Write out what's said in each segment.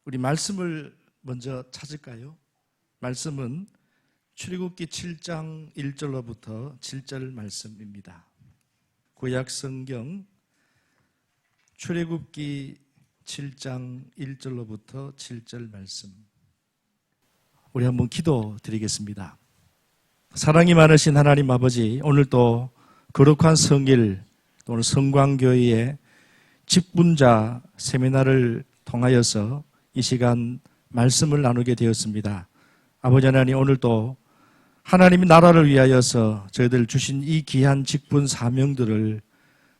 우리 말씀을 먼저 찾을까요? 말씀은 출애굽기 7장 1절로부터 7절 말씀입니다. 구약 성경 출애굽기 7장 1절로부터 7절 말씀. 우리 한번 기도 드리겠습니다. 사랑이 많으신 하나님 아버지, 오늘 또 거룩한 성일, 오늘 성광교회의 직분자 세미나를 통하여서 이 시간 말씀을 나누게 되었습니다. 아버지 하나님, 오늘 또 하나님의 나라를 위하여서 저희들 주신 이 귀한 직분 사명들을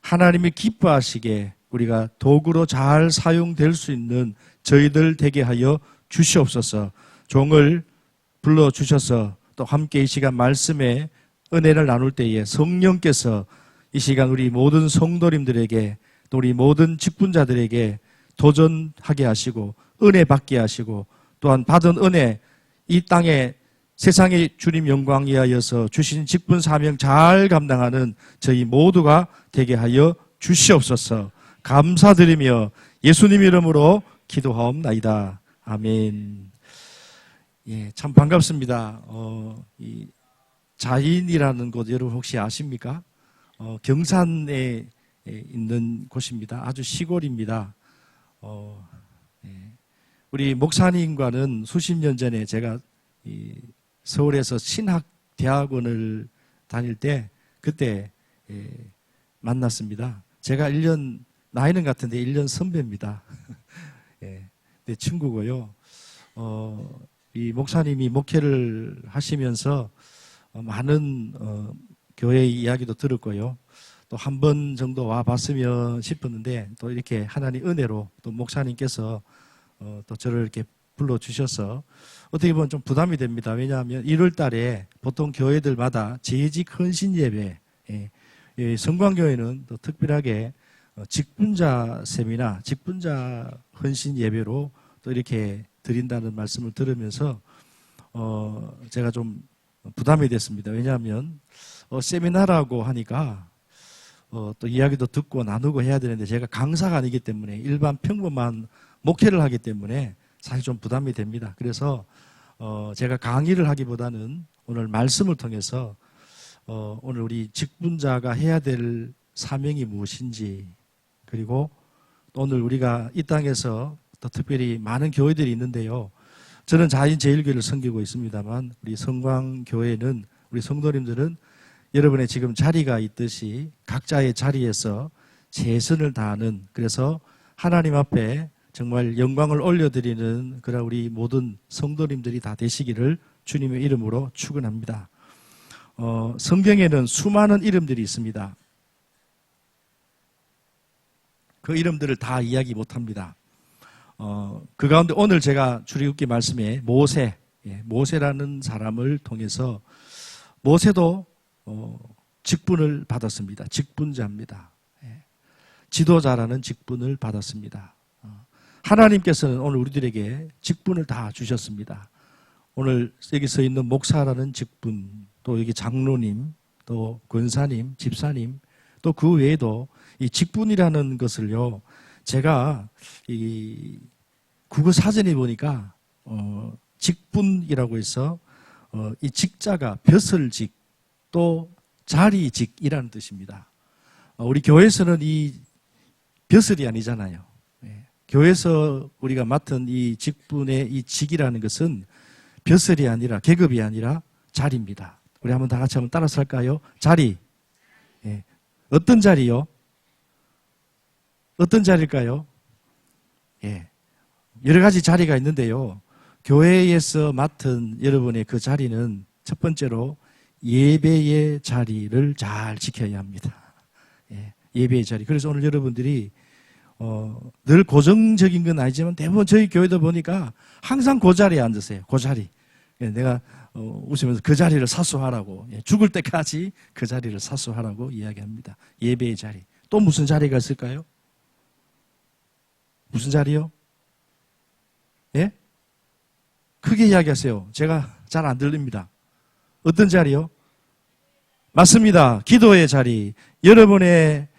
하나님이 기뻐하시게 우리가 도구로 잘 사용될 수 있는 저희들 되게 하여 주시옵소서. 종을 불러주셔서 또 함께 이 시간 말씀의 은혜를 나눌 때에 성령께서 이 시간 우리 모든 성도님들에게 또 우리 모든 직분자들에게 도전하게 하시고 은혜 받게 하시고 또한 받은 은혜 이 땅에 세상의 주님 영광 위하여서 주신 직분 사명 잘 감당하는 저희 모두가 되게 하여 주시옵소서. 감사드리며 예수님 이름으로 기도하옵나이다. 아멘. 예, 참 반갑습니다. 이 자인이라는 곳 여러분 혹시 아십니까? 경산에 있는 곳입니다. 아주 시골입니다. 예. 우리 목사님과는 수십 년 전에 제가 서울에서 신학대학원을 다닐 때 그때 만났습니다. 제가 1년, 나이는 같은데 1년 선배입니다. 예, 내 친구고요. 이 목사님이 목회를 하시면서 많은 교회 이야기도 들었고요. 또 한 번 정도 와봤으면 싶었는데 또 이렇게 하나님 은혜로 또 목사님께서 또 저를 이렇게 불러주셔서 어떻게 보면 좀 부담이 됩니다. 왜냐하면 1월 달에 보통 교회들마다 재직 헌신 예배, 성광교회는 또 특별하게 직분자 세미나, 직분자 헌신 예배로 또 이렇게 드린다는 말씀을 들으면서 제가 좀 부담이 됐습니다. 왜냐하면 세미나라고 하니까 또 이야기도 듣고 나누고 해야 되는데 제가 강사가 아니기 때문에 일반 평범한 목회를 하기 때문에 사실 좀 부담이 됩니다. 그래서 제가 강의를 하기보다는 오늘 말씀을 통해서 오늘 우리 직분자가 해야 될 사명이 무엇인지, 그리고 또 오늘 우리가 이 땅에서 또 특별히 많은 교회들이 있는데요. 저는 자인제일교회를 섬기고 있습니다만 우리 성광교회는 우리 성도님들은 여러분의 지금 자리가 있듯이 각자의 자리에서 최선을 다하는, 그래서 하나님 앞에 정말 영광을 올려드리는 그런 우리 모든 성도님들이 다 되시기를 주님의 이름으로 축원합니다. 성경에는 수많은 이름들이 있습니다. 그 이름들을 다 이야기 못합니다. 그 가운데 오늘 제가 출애굽기 말씀에 모세라는 사람을 통해서 모세도 직분을 받았습니다. 직분자입니다. 지도자라는 직분을 받았습니다. 하나님께서는 오늘 우리들에게 직분을 다 주셨습니다. 오늘 여기 서 있는 목사라는 직분, 또 여기 장로님, 또 권사님, 집사님, 또 그 외에도 이 직분이라는 것을요, 제가 이 국어 사전에 보니까 직분이라고 해서 이 직자가 벼슬직 또 자리직이라는 뜻입니다. 우리 교회에서는 이 벼슬이 아니잖아요. 교회에서 우리가 맡은 이 직분의 이 직이라는 것은 벼슬이 아니라 계급이 아니라 자리입니다. 우리 한번 다 같이 한번 따라서 할까요? 자리. 어떤 자리요? 어떤 자리일까요? 여러 가지 자리가 있는데요. 교회에서 맡은 여러분의 그 자리는 첫 번째로 예배의 자리를 잘 지켜야 합니다. 예배의 자리. 그래서 오늘 여러분들이 늘 고정적인 건 아니지만 대부분 저희 교회도 보니까 항상 그 자리에 앉으세요. 그 자리. 내가 웃으면서 그 자리를 사수하라고, 죽을 때까지 그 자리를 사수하라고 이야기합니다. 예배의 자리. 또 무슨 자리가 있을까요? 무슨 자리요? 예? 크게 이야기하세요. 제가 잘 안 들립니다. 어떤 자리요? 맞습니다. 기도의 자리. 여러분의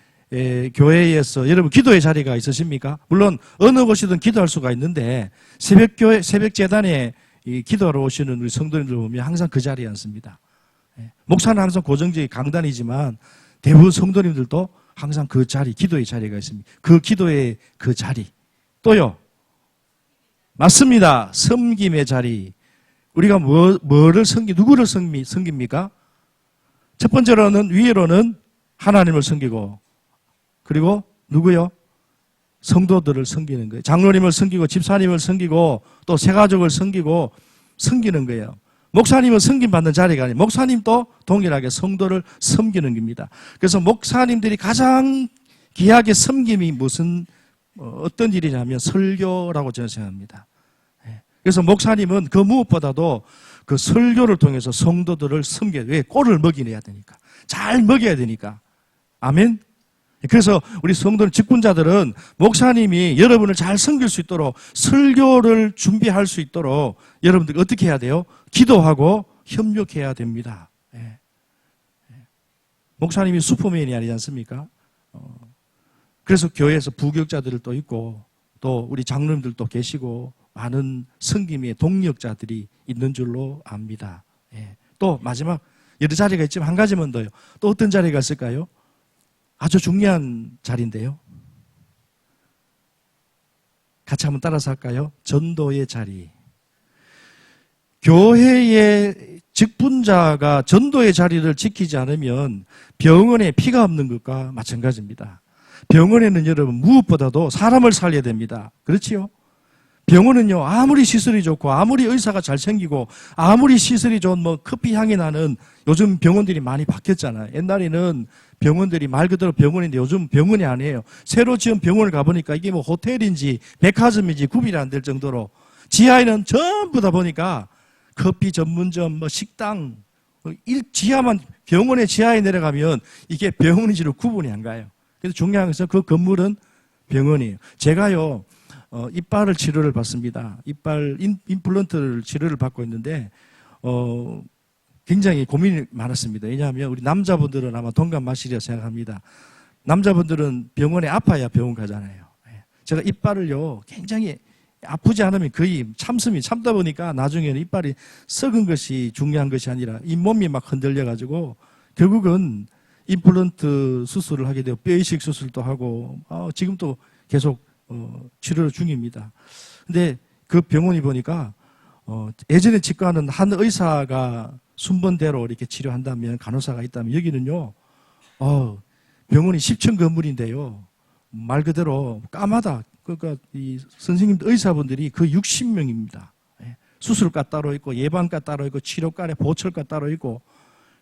교회에서 여러분 기도의 자리가 있으십니까? 물론 어느 곳이든 기도할 수가 있는데 새벽교회, 새벽재단에 기도하러 오시는 우리 성도님들 보면 항상 그 자리에 앉습니다. 목사는 항상 고정적인 강단이지만 대부분 성도님들도 항상 그 자리, 기도의 자리가 있습니다. 그 기도의 그 자리. 또요. 맞습니다. 섬김의 자리. 우리가 뭐를 누구를 섬깁니까? 첫 번째로는, 위로는 하나님을 섬기고, 그리고 누구요? 성도들을 섬기는 거예요. 장로님을 섬기고, 집사님을 섬기고, 또 새가족을 섬기고, 섬기는 거예요. 목사님은 섬김받는 자리가 아니에요. 목사님도 동일하게 성도를 섬기는 겁니다. 그래서 목사님들이 가장 귀하게 섬김이 어떤 일이냐면 설교라고 저는 생각합니다. 그래서 목사님은 그 무엇보다도 그 설교를 통해서 성도들을 섬겨야 돼요. 왜? 꼴을 먹이내야 되니까. 잘 먹여야 되니까. 아멘? 그래서 우리 성도는 직분자들은 목사님이 여러분을 잘 섬길 수 있도록 설교를 준비할 수 있도록 여러분들 어떻게 해야 돼요? 기도하고 협력해야 됩니다. 목사님이 슈퍼맨이 아니지 않습니까? 그래서 교회에서 부교육자들도 또 있고 또 우리 장로님들도 계시고 많은 섬김의 동력자들이 있는 줄로 압니다. 또 마지막 여러 자리가 있지만 한 가지만 더요. 또 어떤 자리가 있을까요? 아주 중요한 자리인데요. 같이 한번 따라서 할까요? 전도의 자리. 교회의 직분자가 전도의 자리를 지키지 않으면 병원에 피가 없는 것과 마찬가지입니다. 병원에는 여러분 무엇보다도 사람을 살려야 됩니다. 그렇지요? 병원은요, 아무리 시설이 좋고, 아무리 의사가 잘생기고, 아무리 시설이 좋은 커피 향이 나는 요즘 병원들이 많이 바뀌었잖아요. 옛날에는 병원들이 말 그대로 병원인데 요즘 병원이 아니에요. 새로 지은 병원을 가보니까 이게 호텔인지 백화점인지 구분이 안 될 정도로 지하에는 전부 다 보니까 커피 전문점, 식당, 지하만, 병원의 지하에 내려가면 이게 병원인지로 구분이 안 가요. 그래서 중요한 것은 그 건물은 병원이에요. 제가요, 이빨을 치료를 받습니다. 이빨 임플란트를 치료를 받고 있는데 굉장히 고민이 많았습니다. 왜냐하면 우리 남자분들은 아마 동감하시리라 생각합니다. 남자분들은 병원에 아파야 병원 가잖아요. 제가 이빨을요 굉장히 아프지 않으면 거의 참다 보니까 나중에는 이빨이 썩은 것이 중요한 것이 아니라 잇몸이 막 흔들려가지고 결국은 임플란트 수술을 하게 되고 뼈이식 수술도 하고 지금도 계속 치료 중입니다. 근데 그 병원이 보니까 예전에 치과는 한 의사가 순번대로 이렇게 치료한다면 간호사가 있다면 여기는요 병원이 10층 건물인데요 말 그대로 까마다 그러니까 이 선생님들 의사분들이 그 60명입니다. 수술과 따로 있고 예방과 따로 있고 치료과에 보철과 따로 있고.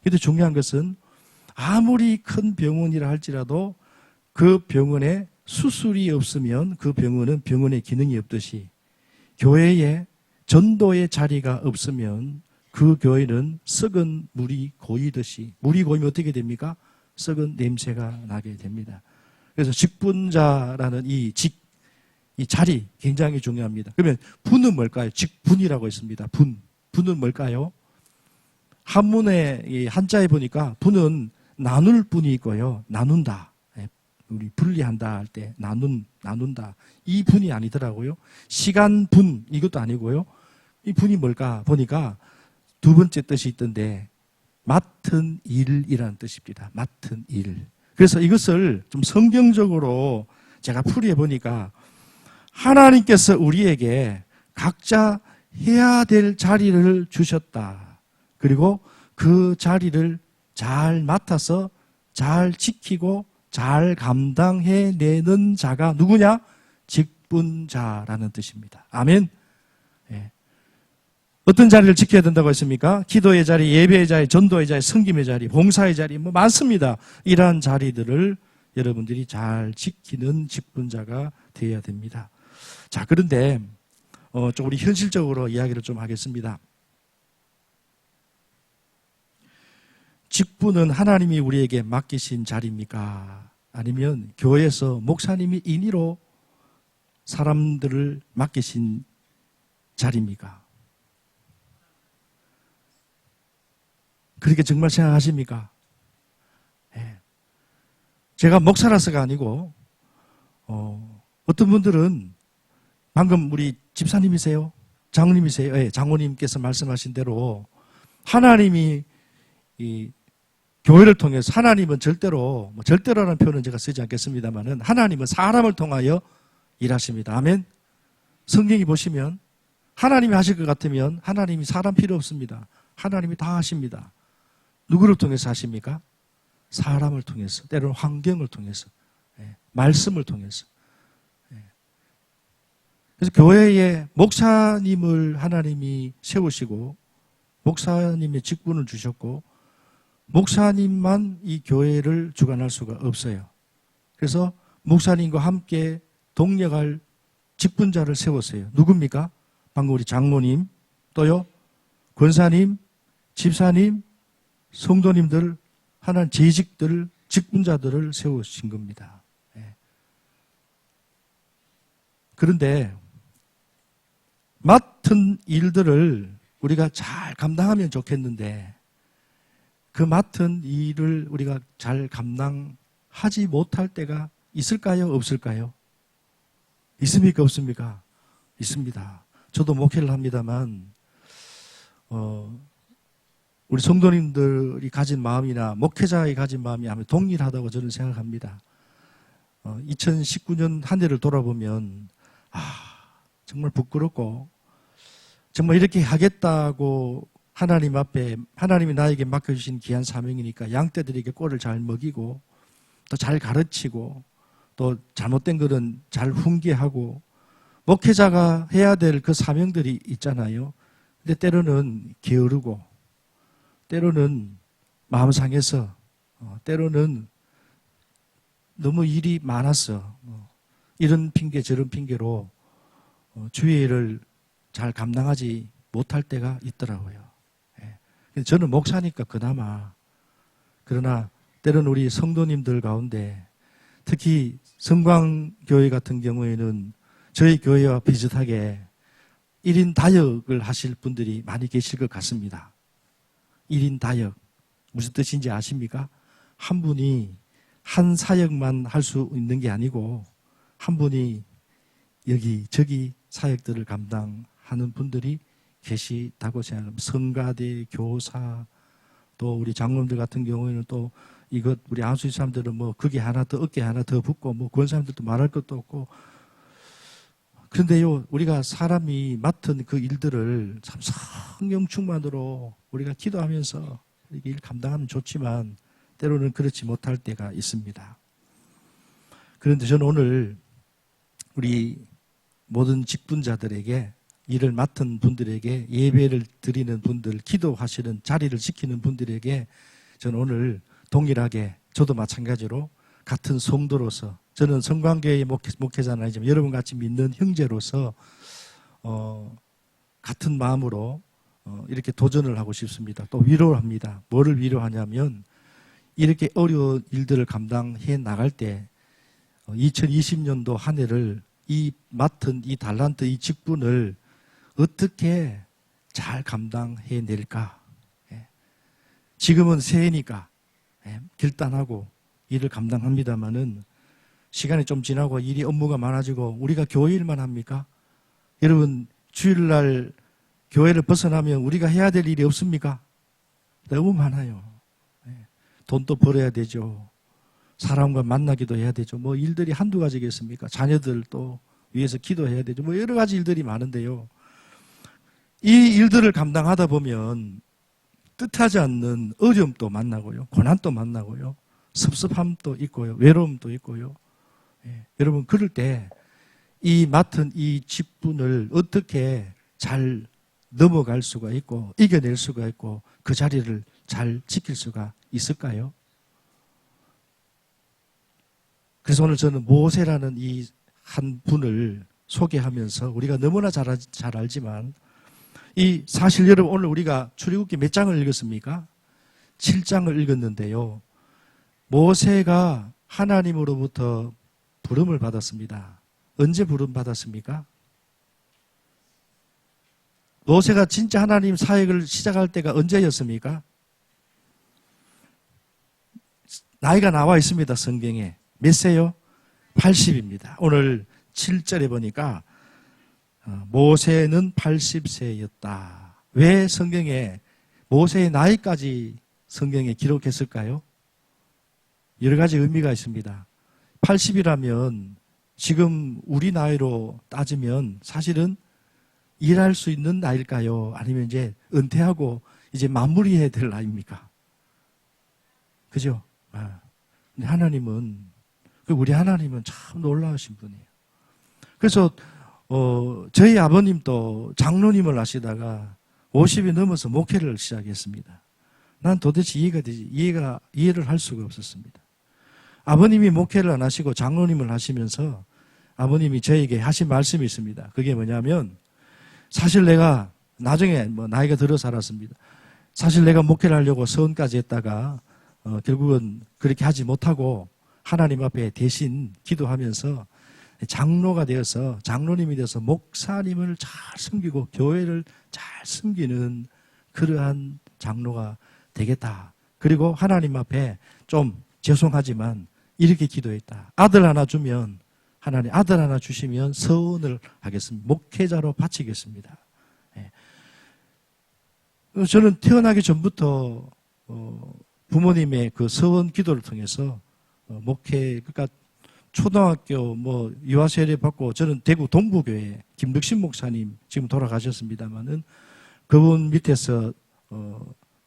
그런데 중요한 것은 아무리 큰 병원이라 할지라도 그 병원에 수술이 없으면 그 병원은 병원의 기능이 없듯이 교회에 전도의 자리가 없으면 그 교회는 썩은 물이 고이듯이 물이 고이면 어떻게 됩니까? 썩은 냄새가 나게 됩니다. 그래서 직분자라는 이 자리 굉장히 중요합니다. 그러면 분은 뭘까요? 직분이라고 있습니다. 분은 뭘까요? 한문의 한자에 보니까 분은 나눌 분이 있고요. 나눈다. 우리 분리한다 할 때 나눈다. 이 분이 아니더라고요. 시간 분 이것도 아니고요. 이 분이 뭘까 보니까 두 번째 뜻이 있던데 맡은 일이라는 뜻입니다. 맡은 일. 그래서 이것을 좀 성경적으로 제가 풀이해 보니까 하나님께서 우리에게 각자 해야 될 자리를 주셨다. 그리고 그 자리를 잘 맡아서 잘 지키고 잘 감당해내는 자가 누구냐? 직분자라는 뜻입니다. 아멘. 네. 어떤 자리를 지켜야 된다고 했습니까? 기도의 자리, 예배의 자리, 전도의 자리, 섬김의 자리, 봉사의 자리 많습니다. 이러한 자리들을 여러분들이 잘 지키는 직분자가 되어야 됩니다. 자, 그런데 좀 우리 현실적으로 이야기를 좀 하겠습니다. 직분은 하나님이 우리에게 맡기신 자리입니까? 아니면 교회에서 목사님이 인의로 사람들을 맡기신 자리입니까? 그렇게 정말 생각하십니까? 네. 제가 목사라서가 아니고 어떤 분들은 방금 우리 집사님이세요? 장로님이세요? 네, 장로님께서 말씀하신 대로 하나님이 이 교회를 통해서 하나님은 절대로 절대로라는 표현은 제가 쓰지 않겠습니다만은 하나님은 사람을 통하여 일하십니다. 아멘. 성경이 보시면 하나님이 하실 것 같으면 하나님이 사람 필요 없습니다. 하나님이 다 하십니다. 누구를 통해서 하십니까? 사람을 통해서, 때로는 환경을 통해서, 말씀을 통해서. 그래서 교회에 목사님을 하나님이 세우시고 목사님의 직분을 주셨고 목사님만 이 교회를 주관할 수가 없어요. 그래서 목사님과 함께 동력할 직분자를 세웠어요. 누굽니까? 방금 우리 장로님, 또요 권사님, 집사님, 성도님들, 하나님 재직들, 직분자들을 세우신 겁니다. 그런데 맡은 일들을 우리가 잘 감당하면 좋겠는데 그 맡은 일을 우리가 잘 감당하지 못할 때가 있을까요? 없을까요? 있습니까? 없습니까? 있습니다. 저도 목회를 합니다만 우리 성도님들이 가진 마음이나 목회자의 가진 마음이 아마 동일하다고 저는 생각합니다. 2019년 한 해를 돌아보면 정말 부끄럽고 정말 이렇게 하겠다고 하나님 앞에 하나님이 나에게 맡겨주신 귀한 사명이니까 양떼들에게 꼴을 잘 먹이고 또 잘 가르치고 또 잘못된 것은 잘 훈계하고 목회자가 해야 될 그 사명들이 있잖아요. 근데 때로는 게으르고 때로는 마음 상해서 때로는 너무 일이 많았어. 이런 핑계 저런 핑계로 주의 일을 잘 감당하지 못할 때가 있더라고요. 저는 목사니까 그나마. 그러나 때로는 우리 성도님들 가운데 특히 성광교회 같은 경우에는 저희 교회와 비슷하게 1인 다역을 하실 분들이 많이 계실 것 같습니다. 1인 다역. 무슨 뜻인지 아십니까? 한 분이 한 사역만 할 수 있는 게 아니고 한 분이 여기 저기 사역들을 감당하는 분들이 계시다고 생각합니다. 성가대, 교사, 또 우리 장로님들 같은 경우에는 또 이것 우리 안수지 사람들은 뭐 그게 하나 더 어깨 하나 더 붙고 뭐 그런 사람들도 말할 것도 없고 그런데요 우리가 사람이 맡은 그 일들을 참 성령 충만으로 우리가 기도하면서 이렇게 일 감당하면 좋지만 때로는 그렇지 못할 때가 있습니다. 그런데 저는 오늘 우리 모든 직분자들에게 일을 맡은 분들에게 예배를 드리는 분들, 기도하시는 자리를 지키는 분들에게 저는 오늘 동일하게 저도 마찬가지로 같은 성도로서 저는 성광교회의 목회자는 아니지만 여러분같이 믿는 형제로서 같은 마음으로 이렇게 도전을 하고 싶습니다. 또 위로를 합니다. 뭐를 위로하냐면 이렇게 어려운 일들을 감당해 나갈 때 2020년도 한 해를 이 맡은 이 달란트 이 직분을 어떻게 잘 감당해 낼까? 지금은 새해니까 결단하고 일을 감당합니다마는 시간이 좀 지나고 일이 업무가 많아지고 우리가 교회 일만 합니까? 여러분 주일날 교회를 벗어나면 우리가 해야 될 일이 없습니까? 너무 많아요. 돈도 벌어야 되죠. 사람과 만나기도 해야 되죠. 뭐 일들이 한두 가지겠습니까? 자녀들 또 위해서 기도해야 되죠. 뭐 여러 가지 일들이 많은데요. 이 일들을 감당하다 보면 뜻하지 않는 어려움도 만나고요. 고난도 만나고요. 섭섭함도 있고요. 외로움도 있고요. 여러분 그럴 때 이 맡은 이 직분을 어떻게 잘 넘어갈 수가 있고 이겨낼 수가 있고 그 자리를 잘 지킬 수가 있을까요? 그래서 오늘 저는 모세라는 이 한 분을 소개하면서 우리가 너무나 잘 알지만 이 사실 여러분 오늘 우리가 출애굽기 몇 장을 읽었습니까? 7장을 읽었는데요. 모세가 하나님으로부터 부름을 받았습니다. 언제 부름 받았습니까? 모세가 진짜 하나님 사역을 시작할 때가 언제였습니까? 나이가 나와 있습니다. 성경에. 몇 세요? 80입니다. 오늘 7절에 보니까 모세는 80세였다. 왜 성경에 모세의 나이까지 성경에 기록했을까요? 여러 가지 의미가 있습니다. 80이라면 지금 우리 나이로 따지면 사실은 일할 수 있는 나이일까요? 아니면 이제 은퇴하고 이제 마무리해야 될 나이입니까? 그죠? 근데 하나님은, 우리 하나님은 참 놀라우신 분이에요. 그래서, 저희 아버님도 장로님을 하시다가 50이 넘어서 목회를 시작했습니다. 난 도대체 이해를 할 수가 없었습니다. 아버님이 목회를 안 하시고 장로님을 하시면서 아버님이 저에게 하신 말씀이 있습니다. 그게 뭐냐면, 사실 내가 나중에 나이가 들어 살았습니다. 사실 내가 목회를 하려고 서원까지 했다가 결국은 그렇게 하지 못하고 하나님 앞에 대신 기도하면서 장로가 되어서 장로님이 되어서 목사님을 잘 섬기고 교회를 잘 섬기는 그러한 장로가 되겠다. 그리고 하나님 앞에 좀 죄송하지만 이렇게 기도했다. 아들 하나 주면 하나님 아들 하나 주시면 서원을 하겠습니다. 목회자로 바치겠습니다. 저는 태어나기 전부터 부모님의 그 서원 기도를 통해서 목회, 그러니까 초등학교 유아 세례 받고 저는 대구 동부교회 김덕신 목사님 지금 돌아가셨습니다만은 그분 밑에서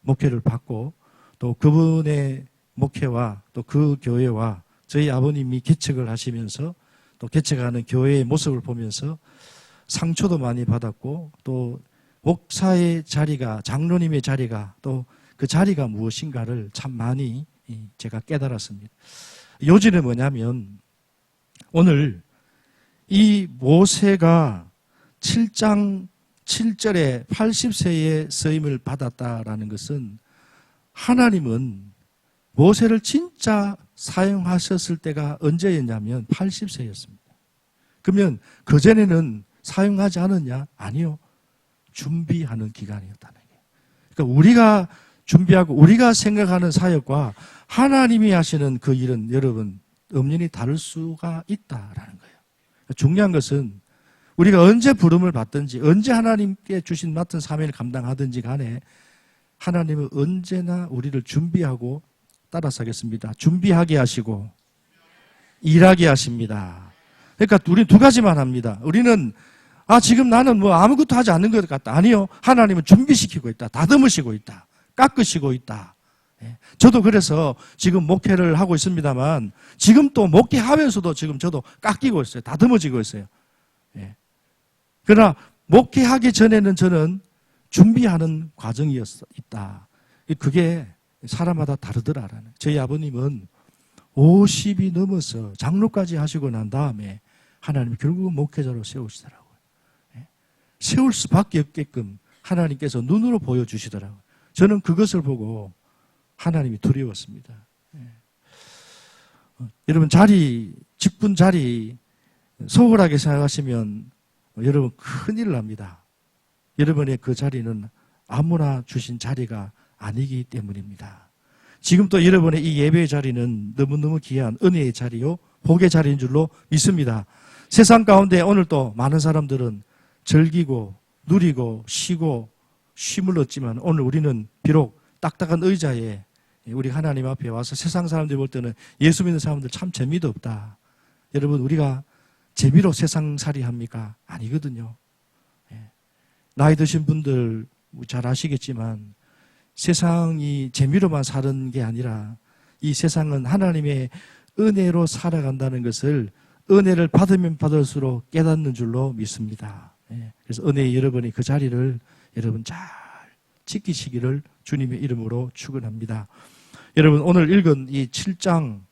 목회를 받고 또 그분의 목회와 또 그 교회와 저희 아버님이 개척을 하시면서 또 개척하는 교회의 모습을 보면서 상처도 많이 받았고 또 목사의 자리가 장로님의 자리가 또 그 자리가 무엇인가를 참 많이 제가 깨달았습니다. 요지는 뭐냐면 오늘 이 모세가 7장 7절에 80세의 쓰임을 받았다라는 것은 하나님은 모세를 진짜 사용하셨을 때가 언제였냐면 80세였습니다. 그러면 그전에는 사용하지 않았냐? 아니요. 준비하는 기간이었다는 거예요. 그러니까 우리가 준비하고 우리가 생각하는 사역과 하나님이 하시는 그 일은 여러분 엄연히 다를 수가 있다라는 거예요. 중요한 것은 우리가 언제 부름을 받든지 언제 하나님께 주신 맡은 사명을 감당하든지 간에 하나님은 언제나 우리를 준비하고 따라서 하겠습니다. 준비하게 하시고 일하게 하십니다. 그러니까 우리는 두 가지만 합니다. 우리는 지금 나는 아무것도 하지 않는 것 같다. 아니요. 하나님은 준비시키고 있다. 다듬으시고 있다. 깎으시고 있다. 저도 그래서 지금 목회를 하고 있습니다만 지금 또 목회하면서도 지금 저도 깎이고 있어요. 다듬어지고 있어요. 그러나 목회하기 전에는 저는 준비하는 과정이 있다. 그게 사람마다 다르더라라는. 저희 아버님은 50이 넘어서 장로까지 하시고 난 다음에 하나님이 결국은 목회자로 세우시더라고요. 세울 수밖에 없게끔 하나님께서 눈으로 보여주시더라고요. 저는 그것을 보고 하나님이 두려웠습니다. 여러분 직분 자리 소홀하게 생각하시면 여러분 큰일 납니다. 여러분의 그 자리는 아무나 주신 자리가 아니기 때문입니다. 지금 또 여러분의 이 예배의 자리는 너무너무 귀한 은혜의 자리요 복의 자리인 줄로 믿습니다. 세상 가운데 오늘 또 많은 사람들은 즐기고 누리고 쉬고 쉼을 얻지만 오늘 우리는 비록 딱딱한 의자에 우리 하나님 앞에 와서 세상 사람들이 볼 때는 예수 믿는 사람들 참 재미도 없다. 여러분 우리가 재미로 세상살이 합니까? 아니거든요. 나이 드신 분들 잘 아시겠지만 세상이 재미로만 사는 게 아니라 이 세상은 하나님의 은혜로 살아간다는 것을 은혜를 받으면 받을수록 깨닫는 줄로 믿습니다. 그래서 은혜의 여러분이 그 자리를 여러분 잘 지키시기를 주님의 이름으로 축원합니다. 여러분 오늘 읽은 이 7장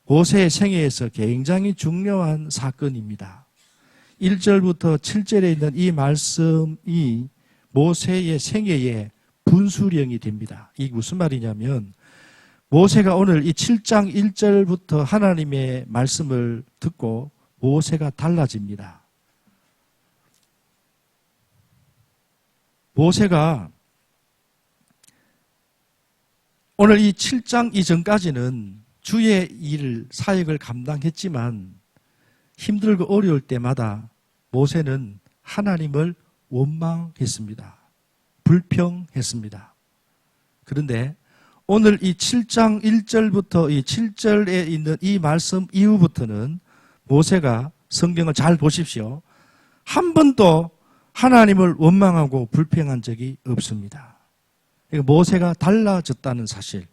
모세의 생애에서 굉장히 중요한 사건입니다. 1절부터 7절에 있는 이 말씀이 모세의 생애의 분수령이 됩니다. 이게 무슨 말이냐면 모세가 오늘 이 7장 1절부터 하나님의 말씀을 듣고 모세가 달라집니다. 모세가 오늘 이 7장 이전까지는 주의 일, 사역을 감당했지만 힘들고 어려울 때마다 모세는 하나님을 원망했습니다. 불평했습니다. 그런데 오늘 이 7장 1절부터 이 7절에 있는 이 말씀 이후부터는 모세가 성경을 잘 보십시오. 한 번도 하나님을 원망하고 불평한 적이 없습니다. 모세가 달라졌다는 사실.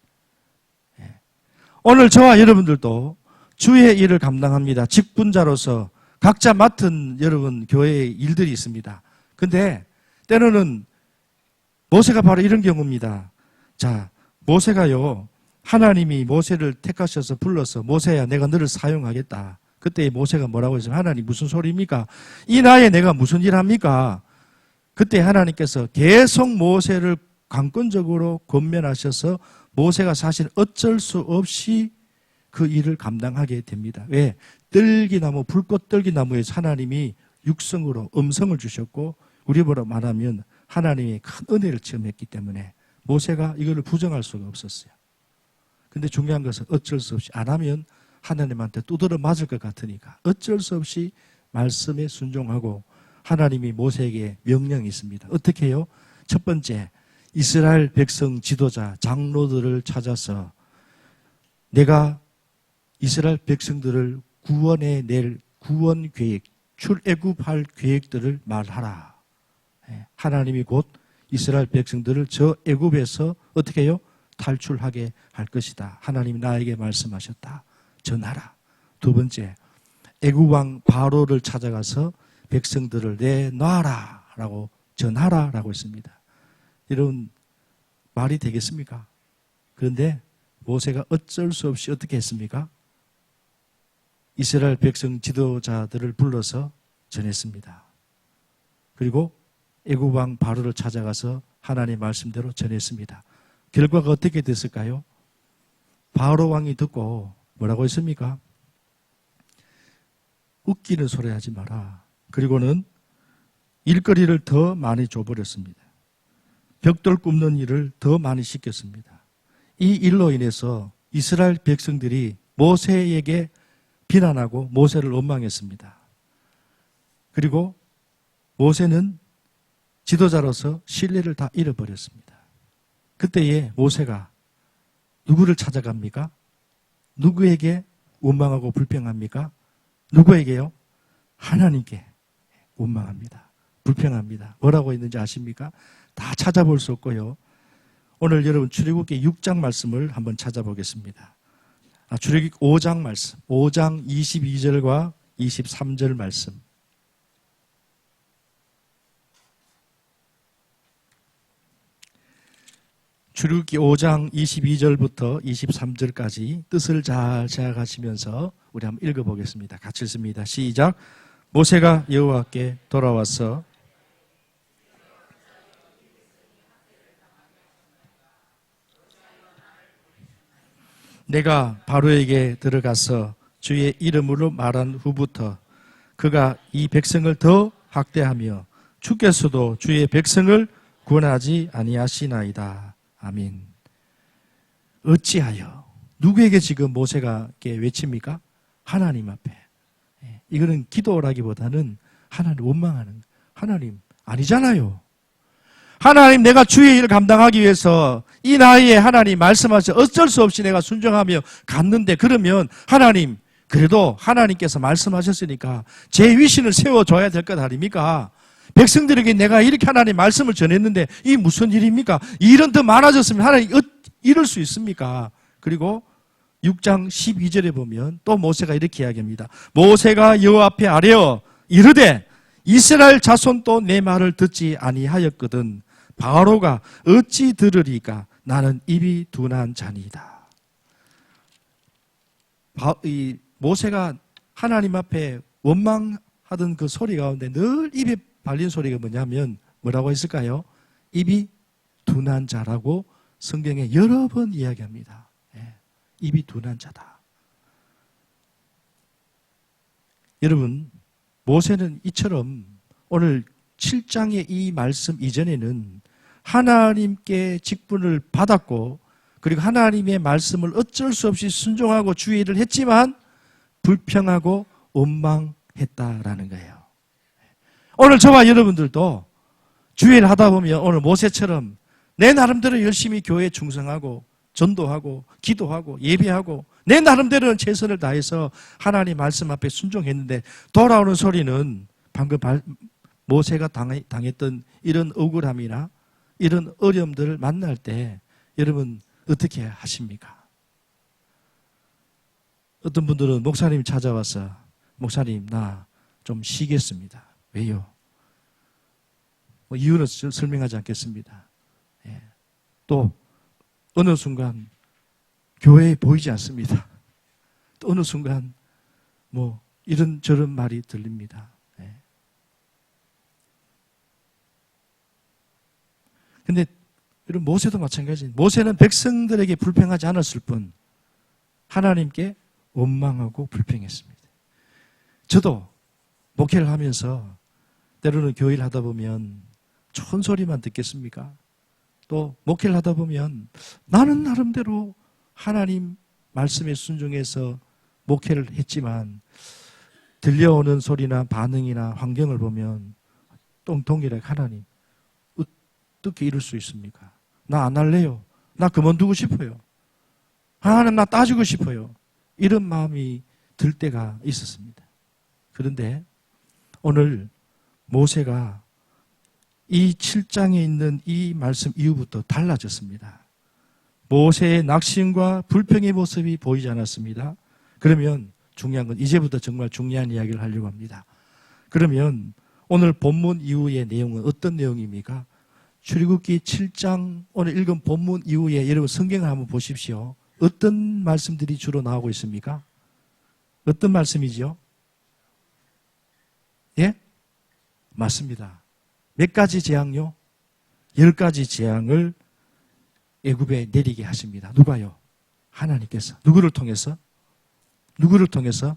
오늘 저와 여러분들도 주의 일을 감당합니다. 직분자로서 각자 맡은 여러분 교회의 일들이 있습니다. 근데 때로는 모세가 바로 이런 경우입니다. 자, 모세가요, 하나님이 모세를 택하셔서 불러서 모세야 내가 너를 사용하겠다. 그때 모세가 뭐라고 했어요? 하나님 무슨 소리입니까? 이 나이에 내가 무슨 일 합니까? 그때 하나님께서 계속 모세를 강권적으로 권면하셔서 모세가 사실 어쩔 수 없이 그 일을 감당하게 됩니다. 왜? 떨기나무, 불꽃 떨기나무에서 하나님이 육성으로 음성을 주셨고 우리보다 말하면 하나님이 큰 은혜를 체험했기 때문에 모세가 이걸 부정할 수가 없었어요. 근데 중요한 것은 어쩔 수 없이 안 하면 하나님한테 두드러 맞을 것 같으니까 어쩔 수 없이 말씀에 순종하고 하나님이 모세에게 명령이 있습니다. 어떻게 해요? 첫 번째, 이스라엘 백성 지도자, 장로들을 찾아서 내가 이스라엘 백성들을 구원해 낼 구원 계획, 출애굽할 계획들을 말하라. 하나님이 곧 이스라엘 백성들을 저 애굽에서 어떻게 해요? 탈출하게 할 것이다. 하나님이 나에게 말씀하셨다. 전하라. 두 번째, 애굽 왕 바로를 찾아가서 백성들을 내놔라 라고 전하라 라고 했습니다. 이런 말이 되겠습니까? 그런데 모세가 어쩔 수 없이 어떻게 했습니까? 이스라엘 백성 지도자들을 불러서 전했습니다. 그리고 애굽 왕 바로를 찾아가서 하나님의 말씀대로 전했습니다. 결과가 어떻게 됐을까요? 바로 왕이 듣고 뭐라고 했습니까? 웃기는 소리 하지 마라. 그리고는 일거리를 더 많이 줘버렸습니다. 벽돌 굽는 일을 더 많이 시켰습니다. 이 일로 인해서 이스라엘 백성들이 모세에게 비난하고 모세를 원망했습니다. 그리고 모세는 지도자로서 신뢰를 다 잃어버렸습니다. 그때에 모세가 누구를 찾아갑니까? 누구에게 원망하고 불평합니까? 누구에게요? 하나님께 원망합니다. 불평합니다. 뭐라고 있는지 아십니까? 다 찾아볼 수 없고요. 오늘 여러분 출애굽기 6장 말씀을 한번 찾아보겠습니다. 출애굽기 5장 말씀, 5장 22절과 23절 말씀. 출애굽기 5장 22절부터 23절까지 뜻을 잘 생각하시면서 우리 한번 읽어보겠습니다. 같이 읽습니다. 시작. 모세가 여호와께 돌아와서 내가 바로에게 들어가서 주의 이름으로 말한 후부터 그가 이 백성을 더 학대하며 주께서도 주의 백성을 구원하지 아니하시나이다. 아멘. 어찌하여 누구에게 지금 모세가 외칩니까? 하나님 앞에. 이거는 기도라기보다는 하나님 원망하는, 하나님 아니잖아요. 하나님, 내가 주의 일을 감당하기 위해서 이 나이에 하나님 말씀하셔 어쩔 수 없이 내가 순종하며 갔는데, 그러면 하나님, 그래도 하나님께서 말씀하셨으니까 제 위신을 세워줘야 될 것 아닙니까? 백성들에게 내가 이렇게 하나님 말씀을 전했는데 이 무슨 일입니까? 일은 더 많아졌으면 하나님 이럴 수 있습니까? 그리고 6장 12절에 보면 또 모세가 이렇게 이야기합니다. 모세가 여호와 앞에 아뢰어 이르되 이스라엘 자손도 내 말을 듣지 아니하였거든 바로가 어찌 들으리까? 나는 입이 둔한 자니이다. 이 모세가 하나님 앞에 원망하던 그 소리 가운데 늘 입에 발린 소리가 뭐냐면 뭐라고 했을까요? 입이 둔한 자라고 성경에 여러 번 이야기합니다. 입이 둔한 자다. 여러분, 모세는 이처럼 오늘 7장의 이 말씀 이전에는 하나님께 직분을 받았고 그리고 하나님의 말씀을 어쩔 수 없이 순종하고 주의를 했지만 불평하고 원망했다라는 거예요. 오늘 저와 여러분들도 주의를 하다 보면 오늘 모세처럼 내 나름대로 열심히 교회에 충성하고 전도하고 기도하고 예배하고 내 나름대로는 최선을 다해서 하나님 말씀 앞에 순종했는데 돌아오는 소리는 방금 모세가 당했던 이런 억울함이나 이런 어려움들을 만날 때 여러분 어떻게 하십니까? 어떤 분들은 목사님 찾아와서 목사님 나 좀 쉬겠습니다. 왜요? 뭐 이유는 설명하지 않겠습니다. 예. 또 어느 순간 교회에 보이지 않습니다. 또 어느 순간 뭐 이런저런 말이 들립니다. 예. 근데 이런 모세도 마찬가지입니다. 모세는 백성들에게 불평하지 않았을 뿐 하나님께 원망하고 불평했습니다. 저도 목회를 하면서 때로는 교회를 하다 보면 좋은 소리만 듣겠습니까? 또 목회를 하다 보면 나는 나름대로 하나님 말씀에 순종해서 목회를 했지만 들려오는 소리나 반응이나 환경을 보면 동일하게 하나님 어떻게 이럴 수 있습니까? 나 안 할래요. 나 그만두고 싶어요. 하나님 나 따지고 싶어요. 이런 마음이 들 때가 있었습니다. 그런데 오늘 모세가 이 7장에 있는 이 말씀 이후부터 달라졌습니다. 모세의 낙심과 불평의 모습이 보이지 않았습니다. 그러면 중요한 건 이제부터 정말 중요한 이야기를 하려고 합니다. 그러면 오늘 본문 이후의 내용은 어떤 내용입니까? 출애굽기 7장 오늘 읽은 본문 이후에 여러분 성경을 한번 보십시오. 어떤 말씀들이 주로 나오고 있습니까? 어떤 말씀이죠? 예? 맞습니다. 몇 가지 재앙요? 10가지 재앙을 애굽에 내리게 하십니다. 누가요? 하나님께서. 누구를 통해서? 누구를 통해서?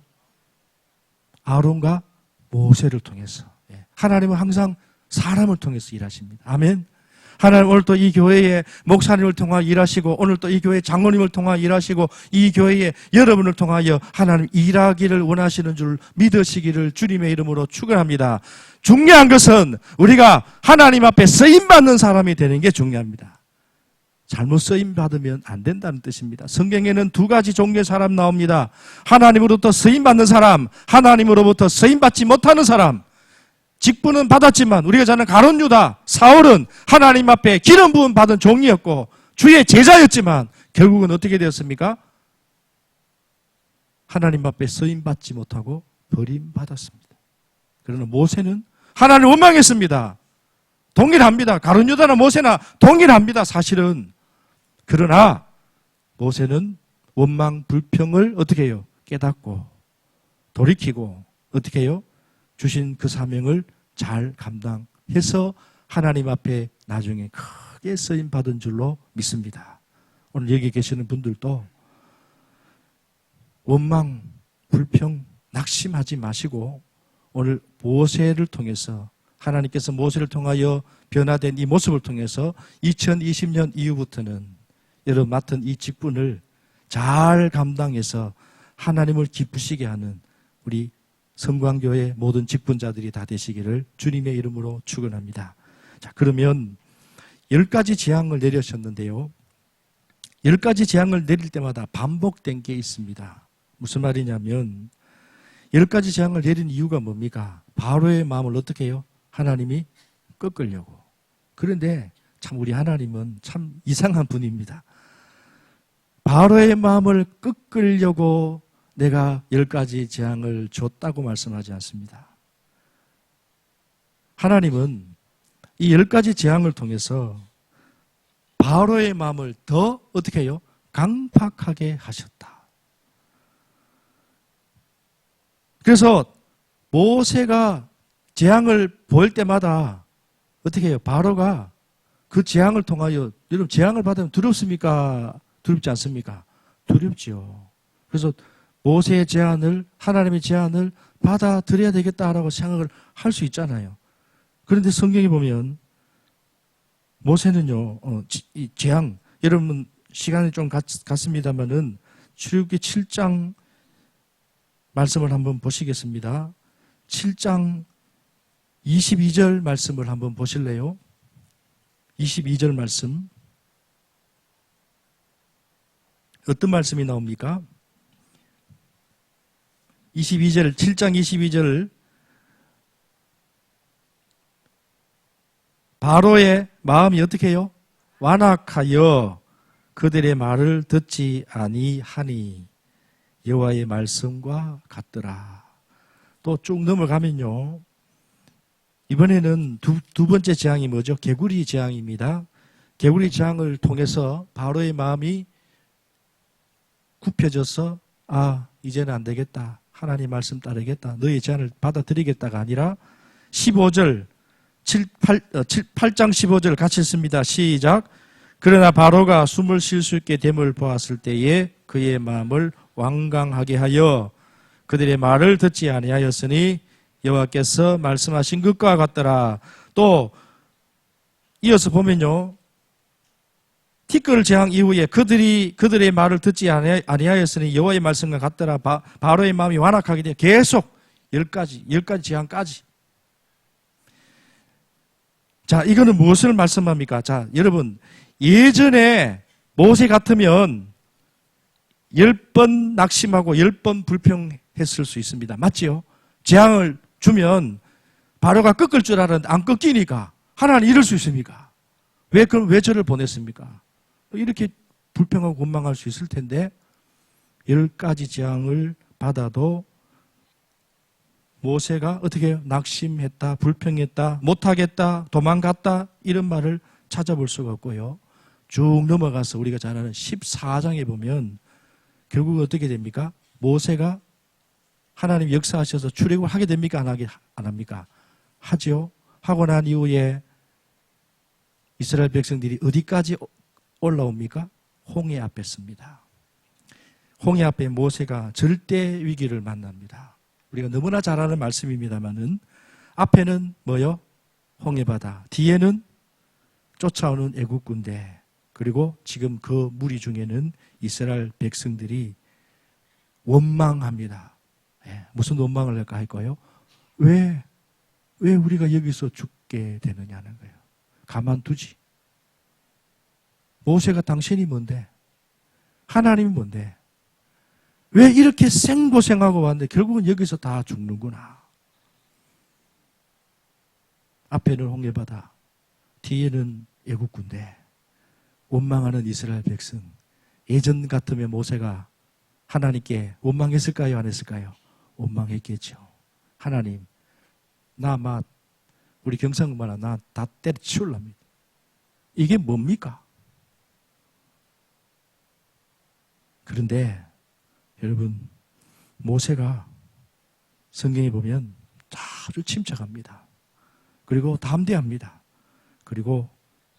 아론과 모세를 통해서. 예. 하나님은 항상 사람을 통해서 일하십니다. 아멘. 하나님 오늘 또 이 교회의 목사님을 통하여 일하시고 오늘 또 이 교회 장로님을 통하여 일하시고 이 교회의 여러분을 통하여 하나님 일하기를 원하시는 줄 믿으시기를 주님의 이름으로 축원합니다. 중요한 것은 우리가 하나님 앞에 쓰임받는 사람이 되는 게 중요합니다. 잘못 쓰임받으면 안 된다는 뜻입니다. 성경에는 2가지 종류의 사람 나옵니다. 하나님으로부터 쓰임받는 사람, 하나님으로부터 쓰임받지 못하는 사람. 직분은 받았지만 우리가 잘 아는 가룟 유다, 사울은 하나님 앞에 기름 부음 받은 종이었고 주의 제자였지만 결국은 어떻게 되었습니까? 하나님 앞에 쓰임받지 못하고 버림받았습니다. 그러나 모세는 하나님을 원망했습니다. 동일합니다. 가룟 유다나 모세나 동일합니다. 사실은. 그러나 모세는 원망, 불평을 어떻게 해요? 깨닫고 돌이키고 어떻게 해요? 주신 그 사명을 잘 감당해서 하나님 앞에 나중에 크게 쓰임받은 줄로 믿습니다. 오늘 여기 계시는 분들도 원망, 불평, 낙심하지 마시고 오늘 모세를 통해서 하나님께서 모세를 통하여 변화된 이 모습을 통해서 2020년 이후부터는 여러분 맡은 이 직분을 잘 감당해서 하나님을 기쁘시게 하는 우리 성광교회 모든 직분자들이 다 되시기를 주님의 이름으로 축원합니다. 자, 그러면 10가지 재앙을 내리셨는데요. 10가지 재앙을 내릴 때마다 반복된 게 있습니다. 무슨 말이냐면 10가지 재앙을 내린 이유가 뭡니까? 바로의 마음을 어떻게 해요? 하나님이 꺾으려고. 그런데 참 우리 하나님은 참 이상한 분입니다. 바로의 마음을 꺾으려고 내가 10가지 재앙을 줬다고 말씀하지 않습니다. 하나님은 이 10가지 재앙을 통해서 바로의 마음을 더 어떻게 해요? 강팍하게 하셨다. 그래서 모세가 재앙을 보일 때마다 어떻게 해요? 바로가 그 재앙을 통하여 여러분 재앙을 받으면 두렵습니까? 두렵지 않습니까? 두렵지요. 그래서 모세의 제안을 하나님의 제안을 받아들여야 되겠다라고 생각을 할 수 있잖아요. 그런데 성경에 보면 모세는요, 이 재앙 여러분 시간이 좀 갔습니다만은 출애굽기 7장 말씀을 한번 보시겠습니다. 7장 22절 말씀을 한번 보실래요? 22절 말씀. 어떤 말씀이 나옵니까? 22절, 7장 22절. 바로의 마음이 어떻게 해요? 완악하여 그들의 말을 듣지 아니하니 여호와의 말씀과 같더라. 또 쭉 넘어가면요. 이번에는 두 번째 재앙이 뭐죠? 개구리 재앙입니다. 개구리 재앙을 통해서 바로의 마음이 굽혀져서 이제는 안 되겠다. 하나님 말씀 따르겠다. 너의 제안을 받아들이겠다가 아니라 15절 8장 15절 같이 읽습니다. 시작. 그러나 바로가 숨을 쉴 수 있게 됨을 보았을 때에 그의 마음을 완강하게 하여 그들의 말을 듣지 아니하였으니 여호와께서 말씀하신 것과 같더라. 또 이어서 보면요. 티끌 재앙 이후에 그들의 말을 듣지 아니하였으니 여호와의 말씀과 같더라. 바로의 마음이 완악하게 돼 계속 10가지 재앙까지. 자, 이거는 무엇을 말씀합니까? 자, 여러분, 예전에 모세 같으면 10번 낙심하고 10번 불평했을 수 있습니다. 맞지요? 재앙을 주면 바로가 꺾을 줄 알았는데 안 꺾이니까 하나님 이럴 수 있습니까? 왜 저를 보냈습니까? 이렇게 불평하고 원망할 수 있을 텐데 10가지 재앙을 받아도 모세가 어떻게 해요? 낙심했다, 불평했다, 못하겠다, 도망갔다 이런 말을 찾아볼 수가 없고요. 쭉 넘어가서 우리가 잘 아는 14장에 보면 결국 어떻게 됩니까? 모세가 하나님 역사하셔서 출애굽을 하게 됩니까? 안 합니까? 하죠. 하고 난 이후에 이스라엘 백성들이 어디까지 올라옵니까? 홍해 앞에 씁니다. 홍해 앞에 모세가 절대 위기를 만납니다. 우리가 너무나 잘 아는 말씀입니다만은 앞에는 뭐요? 홍해바다. 뒤에는 쫓아오는 애국 군대. 그리고 지금 그 무리 중에는 이스라엘 백성들이 원망합니다. 무슨 원망을 할까요? 왜 우리가 여기서 죽게 되느냐는 거예요. 가만두지. 모세가 당신이 뭔데? 하나님이 뭔데? 왜 이렇게 생고생하고 왔는데 결국은 여기서 다 죽는구나. 앞에는 홍해바다, 뒤에는 애국군대, 원망하는 이스라엘 백성. 예전 같으면 모세가 하나님께 원망했을까요? 안 했을까요? 원망했겠죠. 하나님, 우리 경상도말로 나 다 때려치울랍니다. 이게 뭡니까? 그런데 여러분, 모세가 성경에 보면 아주 침착합니다. 그리고 담대합니다. 그리고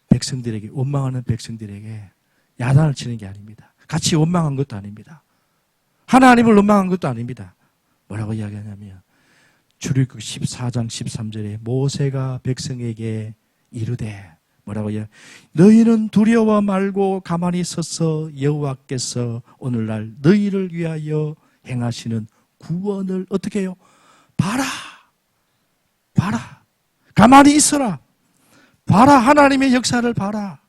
백성들에게, 원망하는 백성들에게 야단을 치는 게 아닙니다. 같이 원망한 것도 아닙니다. 하나님을 원망한 것도 아닙니다. 뭐라고 이야기하냐면 출애굽기 14장 13절에 모세가 백성에게 이르되 뭐라고 이야기해요? 너희는 두려워 말고 가만히 서서 여호와께서 오늘날 너희를 위하여 행하시는 구원을 어떻게 해요? 봐라. 가만히 있어라. 봐라. 하나님의 역사를 봐라.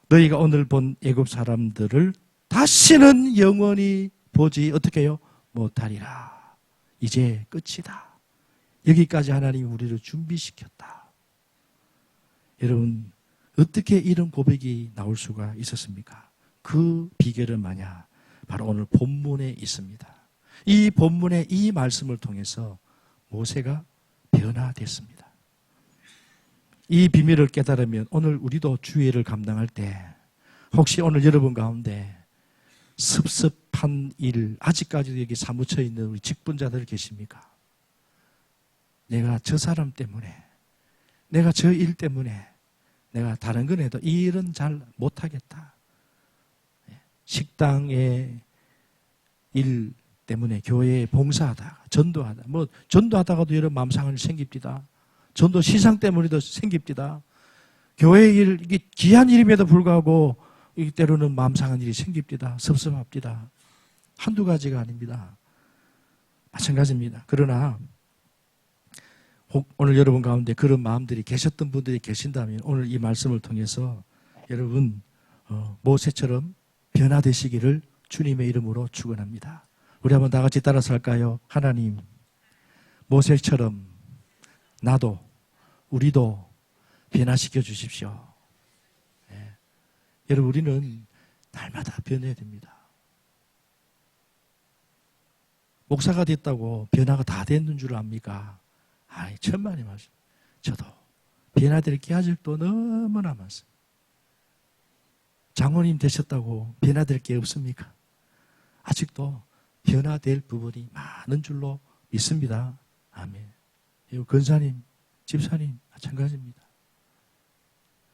너희가 오늘 본 애굽 사람들을 다시는 영원히 보지 어떻게 해요? 못하리라. 이제 끝이다. 여기까지 하나님이 우리를 준비시켰다. 여러분, 어떻게 이런 고백이 나올 수가 있었습니까? 그 비결은 뭐냐? 바로 오늘 본문에 있습니다. 이 본문의 이 말씀을 통해서 모세가 변화됐습니다. 이 비밀을 깨달으면 오늘 우리도 주의를 감당할 때 혹시 오늘 여러분 가운데 섭섭한 일, 아직까지도 여기 사무쳐 있는 우리 직분자들 계십니까? 내가 저 사람 때문에, 내가 저 일 때문에, 내가 다른 건 해도 이 일은 잘 못하겠다. 식당의 일 때문에 교회에 봉사하다가, 전도하다. 전도하다가도 이런 마음상을 생깁니다. 전도 시상 때문에도 생깁니다. 교회 일, 이게 귀한 일임에도 불구하고 때로는 마음 상한 일이 생깁니다. 섭섭합니다. 한두 가지가 아닙니다. 마찬가지입니다. 그러나 오늘 여러분 가운데 그런 마음들이 계셨던 분들이 계신다면 오늘 이 말씀을 통해서 여러분 모세처럼 변화되시기를 주님의 이름으로 축원합니다. 우리 한번 다 같이 따라서 할까요? 하나님, 모세처럼 나도 우리도 변화시켜 주십시오. 네. 여러분 우리는 날마다 변해야 됩니다. 목사가 됐다고 변화가 다 됐는 줄 압니까? 아이, 천만의 말씀. 저도 변화될 게 아직도 너무나 많습니다. 장로님 되셨다고 변화될 게 없습니까? 아직도 변화될 부분이 많은 줄로 믿습니다. 아멘. 권사님, 집사님 마찬가지입니다.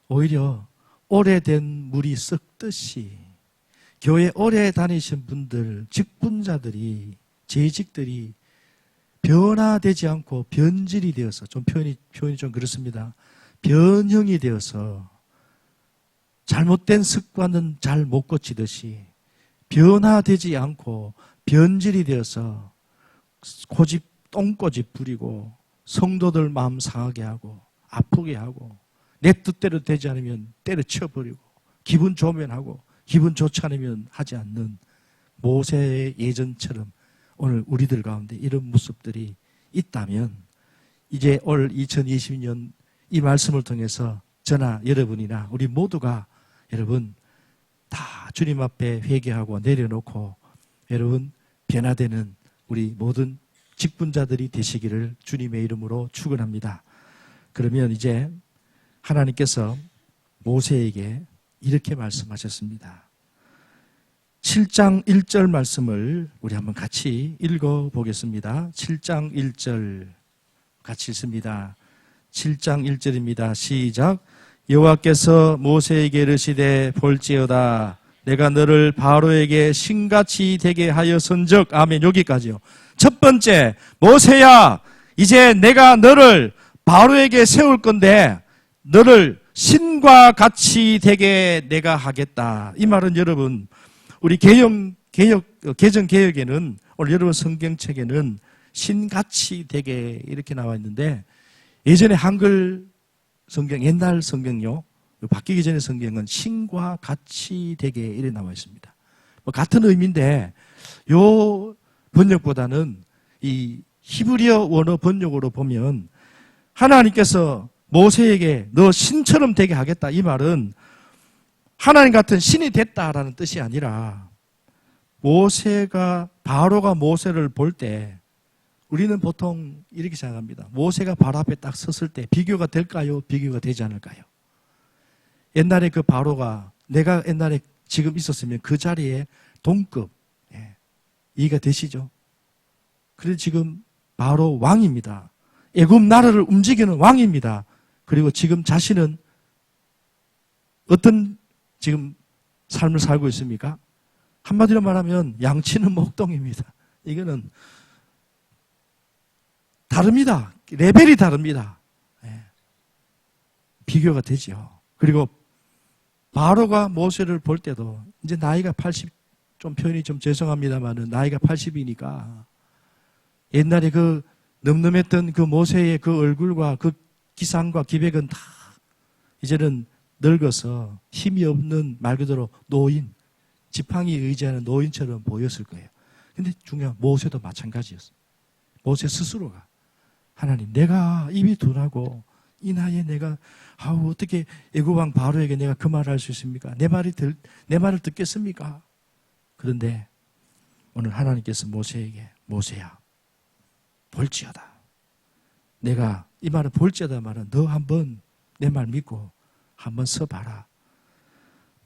오히려 오래된 물이 썩듯이 교회 오래 다니신 분들, 직분자들이, 재직들이 변화되지 않고 변질이 되어서, 좀 표현이 좀 그렇습니다. 변형이 되어서 잘못된 습관은 잘 못 고치듯이 변화되지 않고 변질이 되어서 고집, 똥꼬집 부리고 성도들 마음 상하게 하고 아프게 하고 내 뜻대로 되지 않으면 때려쳐버리고 기분 좋으면 하고 기분 좋지 않으면 하지 않는 모세의 예전처럼 오늘 우리들 가운데 이런 모습들이 있다면 이제 올 2022년 이 말씀을 통해서 저나 여러분이나 우리 모두가 여러분 다 주님 앞에 회개하고 내려놓고 여러분 변화되는 우리 모든 직분자들이 되시기를 주님의 이름으로 축원합니다. 그러면 이제 하나님께서 모세에게 이렇게 말씀하셨습니다. 7장 1절 말씀을 우리 한번 같이 읽어보겠습니다. 7장 1절 같이 읽습니다. 7장 1절입니다. 시작. 여호와께서 모세에게 이르시되 볼지어다 내가 너를 바로에게 신같이 되게 하였은즉. 아멘. 여기까지요. 첫 번째, 모세야 이제 내가 너를 바로에게 세울 건데 너를 신과 같이 되게 내가 하겠다. 이 말은 여러분 우리 개정개혁에는 오늘 여러분 성경책에는 신같이 되게 이렇게 나와 있는데 예전에 한글 성경, 옛날 성경요, 바뀌기 전에 성경은 신과 같이 되게 이렇게 나와 있습니다. 같은 의미인데 요 번역보다는 이 히브리어 원어 번역으로 보면 하나님께서 모세에게 너 신처럼 되게 하겠다. 이 말은 하나님 같은 신이 됐다라는 뜻이 아니라 바로가 모세를 볼 때 우리는 보통 이렇게 생각합니다. 모세가 바로 앞에 딱 섰을 때 비교가 될까요? 비교가 되지 않을까요? 옛날에 그 바로가 내가 옛날에 지금 있었으면 그 자리에 동급, 이해가 되시죠? 그래서 지금 바로 왕입니다. 애굽 나라를 움직이는 왕입니다. 그리고 지금 자신은 어떤 지금 삶을 살고 있습니까? 한마디로 말하면 양치는 목동입니다. 이거는 다릅니다. 레벨이 다릅니다. 비교가 되죠. 그리고 바로가 모세를 볼 때도 이제 나이가 80, 좀 표현이 좀 죄송합니다만은 나이가 80이니까 옛날에 그 늠름했던 그 모세의 그 얼굴과 그 기상과 기백은 다 이제는 늙어서 힘이 없는 말 그대로 노인, 지팡이 의지하는 노인처럼 보였을 거예요. 근데 중요한 모세도 마찬가지였어요. 모세 스스로가 하나님 내가 입이 둔하고 이 나이에 내가 어떻게 애굽왕 바로에게 내가 그 말을 할 수 있습니까? 내 말을 듣겠습니까? 그런데 오늘 하나님께서 모세에게 모세야 볼지어다. 내가 이 말을 볼지어다 말은 너 한번 내 말 믿고 한번 서봐라.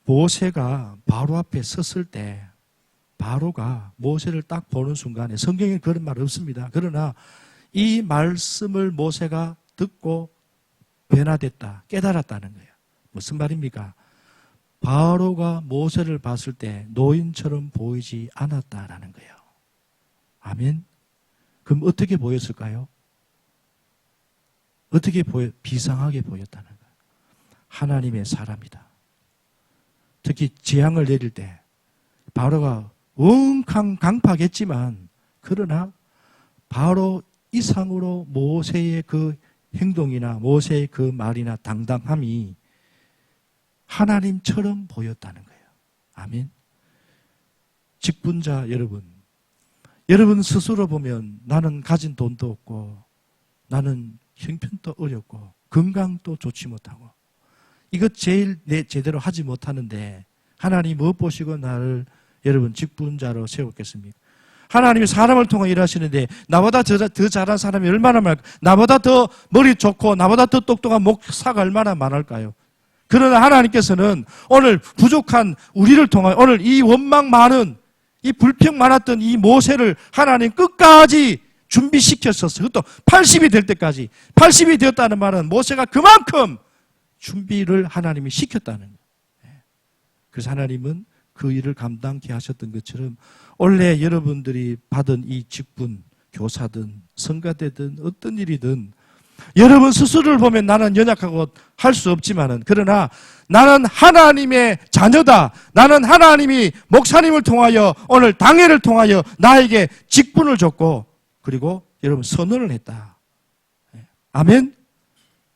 모세가 바로 앞에 섰을 때 바로가 모세를 딱 보는 순간에 성경에 그런 말 없습니다. 그러나 이 말씀을 모세가 듣고 변화됐다, 깨달았다는 거예요. 무슨 말입니까? 바로가 모세를 봤을 때 노인처럼 보이지 않았다라는 거예요. 아멘. 그럼 어떻게 보였을까요? 어떻게 비상하게 보였다는 거예요. 하나님의 사람이다. 특히 재앙을 내릴 때 바로가 엉캉 강팍했지만 그러나 바로 이상으로 모세의 그 행동이나 모세의 그 말이나 당당함이 하나님처럼 보였다는 거예요. 아멘. 직분자 여러분 스스로 보면 나는 가진 돈도 없고 나는 형편도 어렵고 건강도 좋지 못하고 이것 제일 제대로 하지 못하는데 하나님 무엇 보시고 나를 여러분 직분자로 세웠겠습니까? 하나님이 사람을 통해 일하시는데 나보다 더 잘한 사람이 얼마나 많을까? 나보다 더 머리 좋고 나보다 더 똑똑한 목사가 얼마나 많을까요? 그러나 하나님께서는 오늘 부족한 우리를 통해 오늘 이 원망 많은 이 불평 많았던 이 모세를 하나님 끝까지 준비시켰었어요. 그것도 80이 될 때까지. 80이 되었다는 말은 모세가 그만큼 준비를 하나님이 시켰다는 거예요. 그래서 하나님은 그 일을 감당케 하셨던 것처럼 원래 여러분들이 받은 이 직분, 교사든 성가대든 어떤 일이든 여러분 스스로를 보면 나는 연약하고 할 수 없지만은 그러나 나는 하나님의 자녀다. 나는 하나님이 목사님을 통하여 오늘 당회를 통하여 나에게 직분을 줬고 그리고 여러분 선언을 했다. 아멘.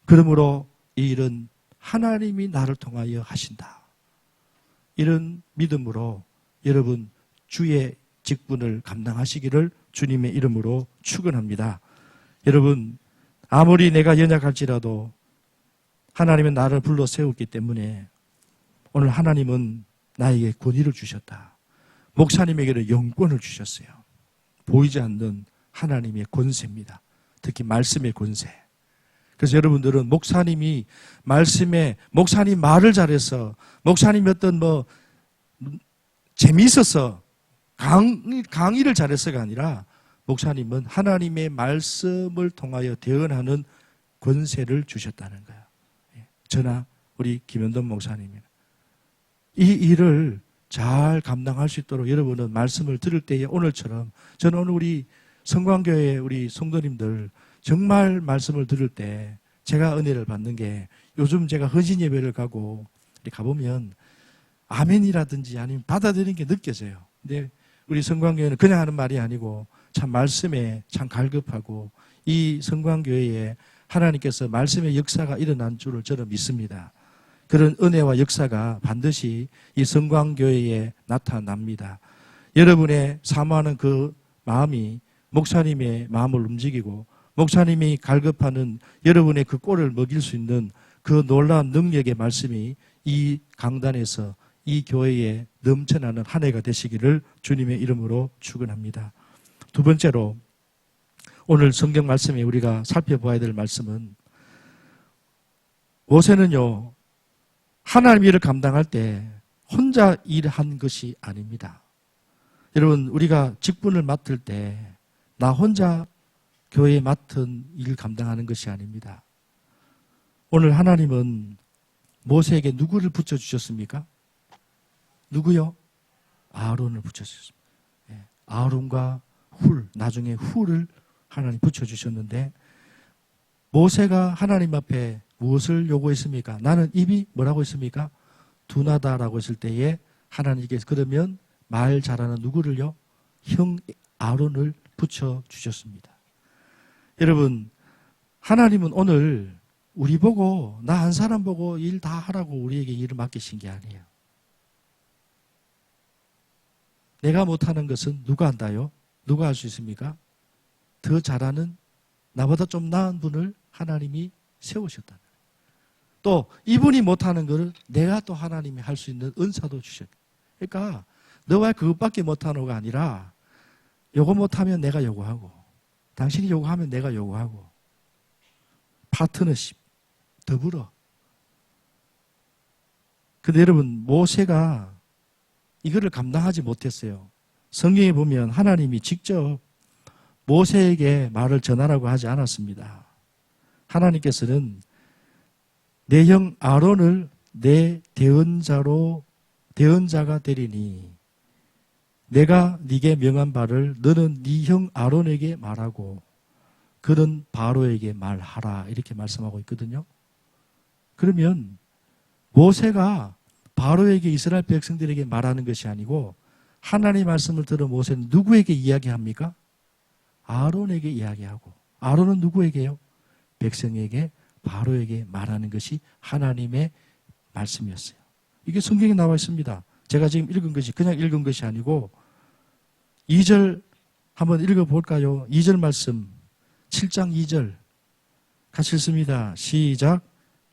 그러므로 이 일은 하나님이 나를 통하여 하신다. 이런 믿음으로 여러분 주의 직분을 감당하시기를 주님의 이름으로 축원합니다. 여러분 아무리 내가 연약할지라도 하나님은 나를 불러 세웠기 때문에 오늘 하나님은 나에게 권위를 주셨다. 목사님에게는 영권을 주셨어요. 보이지 않는 하나님의 권세입니다. 특히 말씀의 권세. 그래서 여러분들은 목사님 말을 잘해서 목사님이 어떤 재미있어서 강의를 잘해서가 아니라 목사님은 하나님의 말씀을 통하여 대언하는 권세를 주셨다는 거예요. 저나 우리 김현돈 목사님이나 이 일을 잘 감당할 수 있도록 여러분은 말씀을 들을 때에 오늘처럼 저는 오늘 우리 성광교회 우리 성도님들 정말 말씀을 들을 때 제가 은혜를 받는 게 요즘 제가 헌신 예배를 가고 가보면 아멘이라든지 아니면 받아들이는 게 느껴져요. 근데 우리 성광교회는 그냥 하는 말이 아니고 참 말씀에 참 갈급하고 이 성광교회에 하나님께서 말씀의 역사가 일어난 줄을 저는 믿습니다. 그런 은혜와 역사가 반드시 이 성광교회에 나타납니다. 여러분의 사모하는 그 마음이 목사님의 마음을 움직이고 목사님이 갈급하는 여러분의 그 꼴을 먹일 수 있는 그 놀라운 능력의 말씀이 이 강단에서 이 교회에 넘쳐나는 한 해가 되시기를 주님의 이름으로 축원합니다. 두 번째로 오늘 성경 말씀에 우리가 살펴봐야 될 말씀은 모세는요 하나님 일을 감당할 때 혼자 일한 것이 아닙니다. 여러분 우리가 직분을 맡을 때 나 혼자 교회에 맡은 일을 감당하는 것이 아닙니다. 오늘 하나님은 모세에게 누구를 붙여주셨습니까? 누구요? 아론을 붙여주셨습니다. 아론과 나중에 훌을 하나님 붙여주셨는데 모세가 하나님 앞에 무엇을 요구했습니까? 나는 입이 뭐라고 했습니까? 둔하다라고 했을 때에 하나님께서 그러면 말 잘하는 누구를요? 형 아론을 붙여주셨습니다. 여러분 하나님은 오늘 우리 보고 나 한 사람 보고 일 다 하라고 우리에게 일을 맡기신 게 아니에요. 내가 못하는 것은 누가 한다요? 누가 할 수 있습니까? 더 잘하는 나보다 좀 나은 분을 하나님이 세우셨다. 또 이분이 못하는 것을 내가 또 하나님이 할 수 있는 은사도 주셨다. 그러니까 너와 그것밖에 못하는 거 아니라 요거 못하면 내가 요구하고 당신이 요구하면 내가 요구하고 파트너십 더불어. 근데 여러분 모세가 이거를 감당하지 못했어요. 성경에 보면 하나님이 직접 모세에게 말을 전하라고 하지 않았습니다. 하나님께서는 내 형 아론을 내 대언자가 되리니 내가 네게 명한 바를 너는 네 형 아론에게 말하고 그는 바로에게 말하라 이렇게 말씀하고 있거든요. 그러면 모세가 바로에게 이스라엘 백성들에게 말하는 것이 아니고 하나님의 말씀을 들어 모세는 누구에게 이야기합니까? 아론에게 이야기하고 아론은 누구에게요? 백성에게 바로에게 말하는 것이 하나님의 말씀이었어요. 이게 성경에 나와 있습니다. 제가 지금 읽은 것이 그냥 읽은 것이 아니고 2절 한번 읽어볼까요? 2절 말씀 7장 2절 같이 읽습니다. 시작.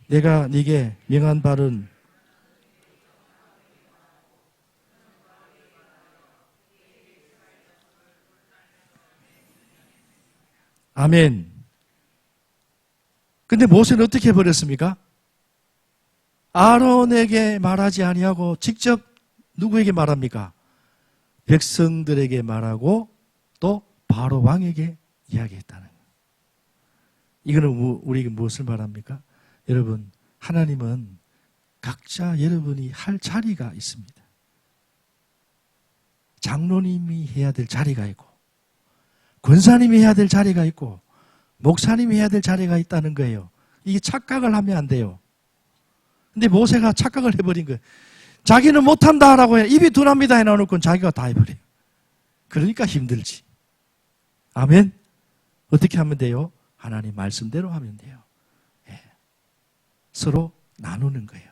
내가 네게 명한 바는 아멘. 근데 모세는 어떻게 해버렸습니까? 아론에게 말하지 아니하고 직접 누구에게 말합니까? 백성들에게 말하고 또 바로 왕에게 이야기했다는 거예요. 이거는 우리에게 무엇을 말합니까? 여러분, 하나님은 각자 여러분이 할 자리가 있습니다. 장로님이 해야 될 자리가 있고 권사님이 해야 될 자리가 있고 목사님이 해야 될 자리가 있다는 거예요. 이게 착각을 하면 안 돼요. 근데 모세가 착각을 해버린 거예요. 자기는 못한다라고 해. 입이 둔합니다 해놓고 자기가 다 해버려요. 그러니까 힘들지. 아멘. 어떻게 하면 돼요? 하나님 말씀대로 하면 돼요. 예. 서로 나누는 거예요.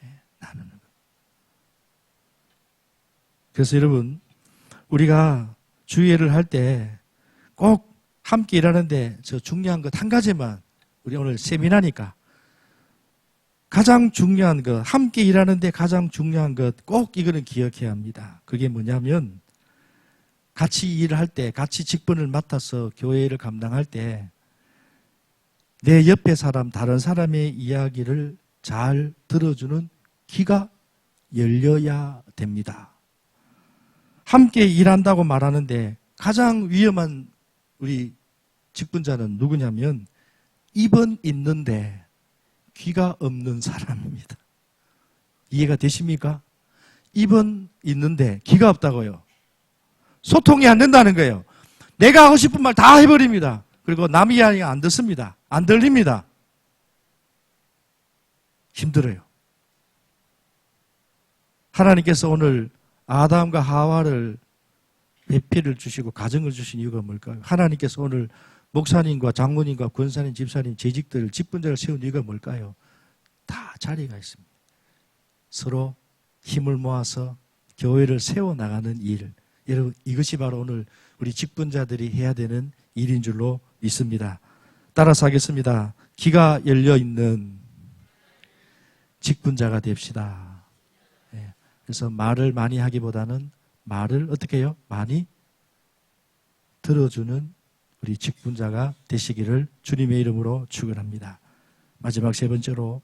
예. 나누는 거. 그래서 여러분, 우리가 주의를 할 때 꼭 함께 일하는데 저 중요한 것 한 가지만, 우리 오늘 세미나니까 가장 중요한 것, 함께 일하는데 가장 중요한 것 꼭 이거는 기억해야 합니다. 그게 뭐냐면 같이 일을 할 때, 같이 직분을 맡아서 교회를 감당할 때 내 옆에 사람, 다른 사람의 이야기를 잘 들어주는 귀가 열려야 됩니다. 함께 일한다고 말하는데 가장 위험한 우리 직분자는 누구냐면 입은 있는데 귀가 없는 사람입니다. 이해가 되십니까? 입은 있는데 귀가 없다고요. 소통이 안 된다는 거예요. 내가 하고 싶은 말 다 해버립니다. 그리고 남의 이야기가 안 듣습니다. 안 들립니다. 힘들어요. 하나님께서 오늘 아담과 하와를 배필을 주시고 가정을 주신 이유가 뭘까요? 하나님께서 오늘 목사님과 장로님과 권사님, 집사님, 재직들, 직분자를 세운 이유가 뭘까요? 다 자리가 있습니다. 서로 힘을 모아서 교회를 세워나가는 일. 여러분, 이것이 바로 오늘 우리 직분자들이 해야 되는 일인 줄로 믿습니다. 따라서 하겠습니다. 귀가 열려있는 직분자가 됩시다. 그래서 말을 많이 하기보다는 말을 어떻게 해요? 많이 들어주는 우리 직분자가 되시기를 주님의 이름으로 축원합니다. 마지막 세 번째로,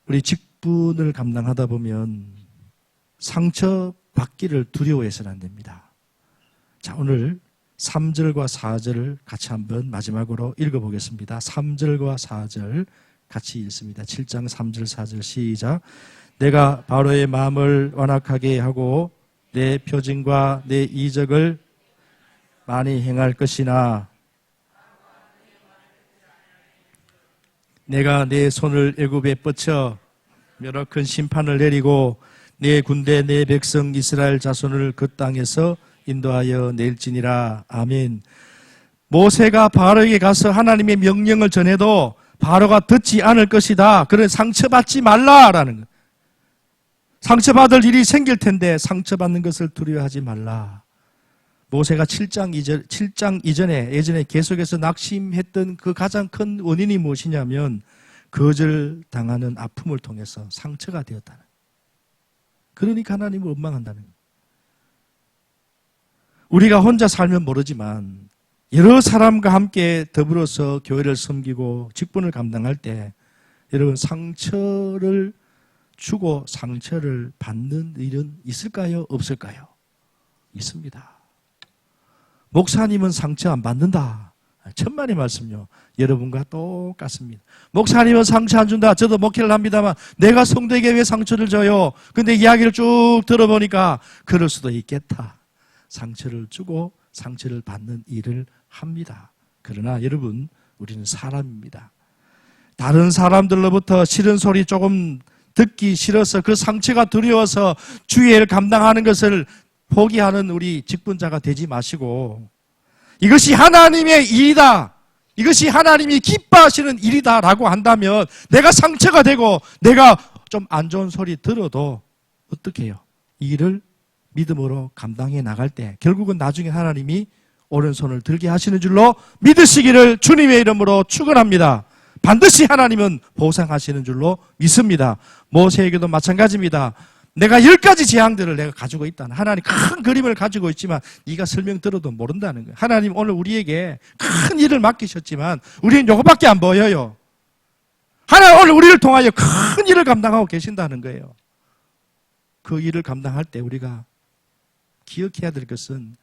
우리 직분을 감당하다 보면 상처받기를 두려워해서는 안 됩니다. 자, 오늘 3절과 4절을 같이 한번 마지막으로 읽어보겠습니다. 3절과 4절 같이 읽습니다. 7장 3절 4절 시작. 내가 바로의 마음을 완악하게 하고 내 표징과 내 이적을 많이 행할 것이나 내가 내 손을 애굽에 뻗쳐 여러 큰 심판을 내리고 내 군대 내 백성 이스라엘 자손을 그 땅에서 인도하여 낼지니라. 아멘. 모세가 바로에게 가서 하나님의 명령을 전해도 바로가 듣지 않을 것이다. 그래 상처받지 말라라는 것. 상처받을 일이 생길 텐데 상처받는 것을 두려워하지 말라. 모세가 7장 이전에 예전에 계속해서 낙심했던 그 가장 큰 원인이 무엇이냐면 거절당하는 아픔을 통해서 상처가 되었다는 거예요. 그러니까 하나님을 원망한다는 거예요. 우리가 혼자 살면 모르지만 여러 사람과 함께 더불어서 교회를 섬기고 직분을 감당할 때 여러분 상처를 주고 상처를 받는 일은 있을까요? 없을까요? 있습니다. 목사님은 상처 안 받는다. 천만의 말씀요. 여러분과 똑같습니다. 목사님은 상처 안 준다. 저도 목회를 합니다만 내가 성도에게 왜 상처를 줘요? 근데 이야기를 쭉 들어보니까 그럴 수도 있겠다. 상처를 주고 상처를 받는 일을 합니다. 그러나 여러분, 우리는 사람입니다. 다른 사람들로부터 싫은 소리 조금 듣기 싫어서 그 상처가 두려워서 주의 일 감당하는 것을 포기하는 우리 직분자가 되지 마시고 이것이 하나님의 일이다. 이것이 하나님이 기뻐하시는 일이다라고 한다면 내가 상처가 되고 내가 좀 안 좋은 소리 들어도 어떻게 해요? 이 일을 믿음으로 감당해 나갈 때 결국은 나중에 하나님이 오른손을 들게 하시는 줄로 믿으시기를 주님의 이름으로 축원합니다. 반드시 하나님은 보상하시는 줄로 믿습니다. 모세에게도 마찬가지입니다. 내가 10가지 재앙들을 내가 가지고 있다는 하나님 큰 그림을 가지고 있지만 네가 설명 들어도 모른다는 거예요. 하나님 오늘 우리에게 큰 일을 맡기셨지만 우리는 요거밖에 안 보여요. 하나님 오늘 우리를 통하여 큰 일을 감당하고 계신다는 거예요. 그 일을 감당할 때 우리가 기억해야 될 것은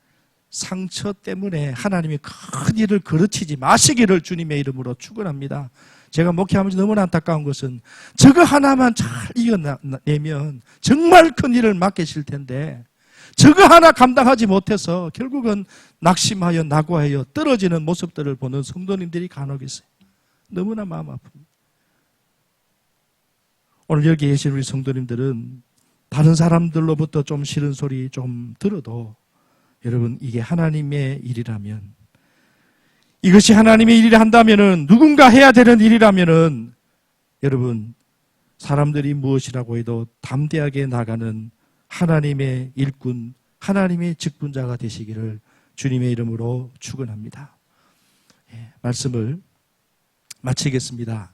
상처 때문에 하나님이 큰 일을 거르치지 마시기를 주님의 이름으로 축원합니다. 제가 목회하면서 너무나 안타까운 것은 저거 하나만 잘 이겨내면 정말 큰 일을 맡기실 텐데 저거 하나 감당하지 못해서 결국은 낙심하여 낙오하여 떨어지는 모습들을 보는 성도님들이 간혹 있어요. 너무나 마음 아픕니다. 오늘 여기 계신 우리 성도님들은 다른 사람들로부터 좀 싫은 소리 좀 들어도 여러분 이게 하나님의 일이라면 이것이 하나님의 일이라 한다면은 누군가 해야 되는 일이라면은 여러분 사람들이 무엇이라고 해도 담대하게 나가는 하나님의 일꾼, 하나님의 직분자가 되시기를 주님의 이름으로 축원합니다. 말씀을 마치겠습니다.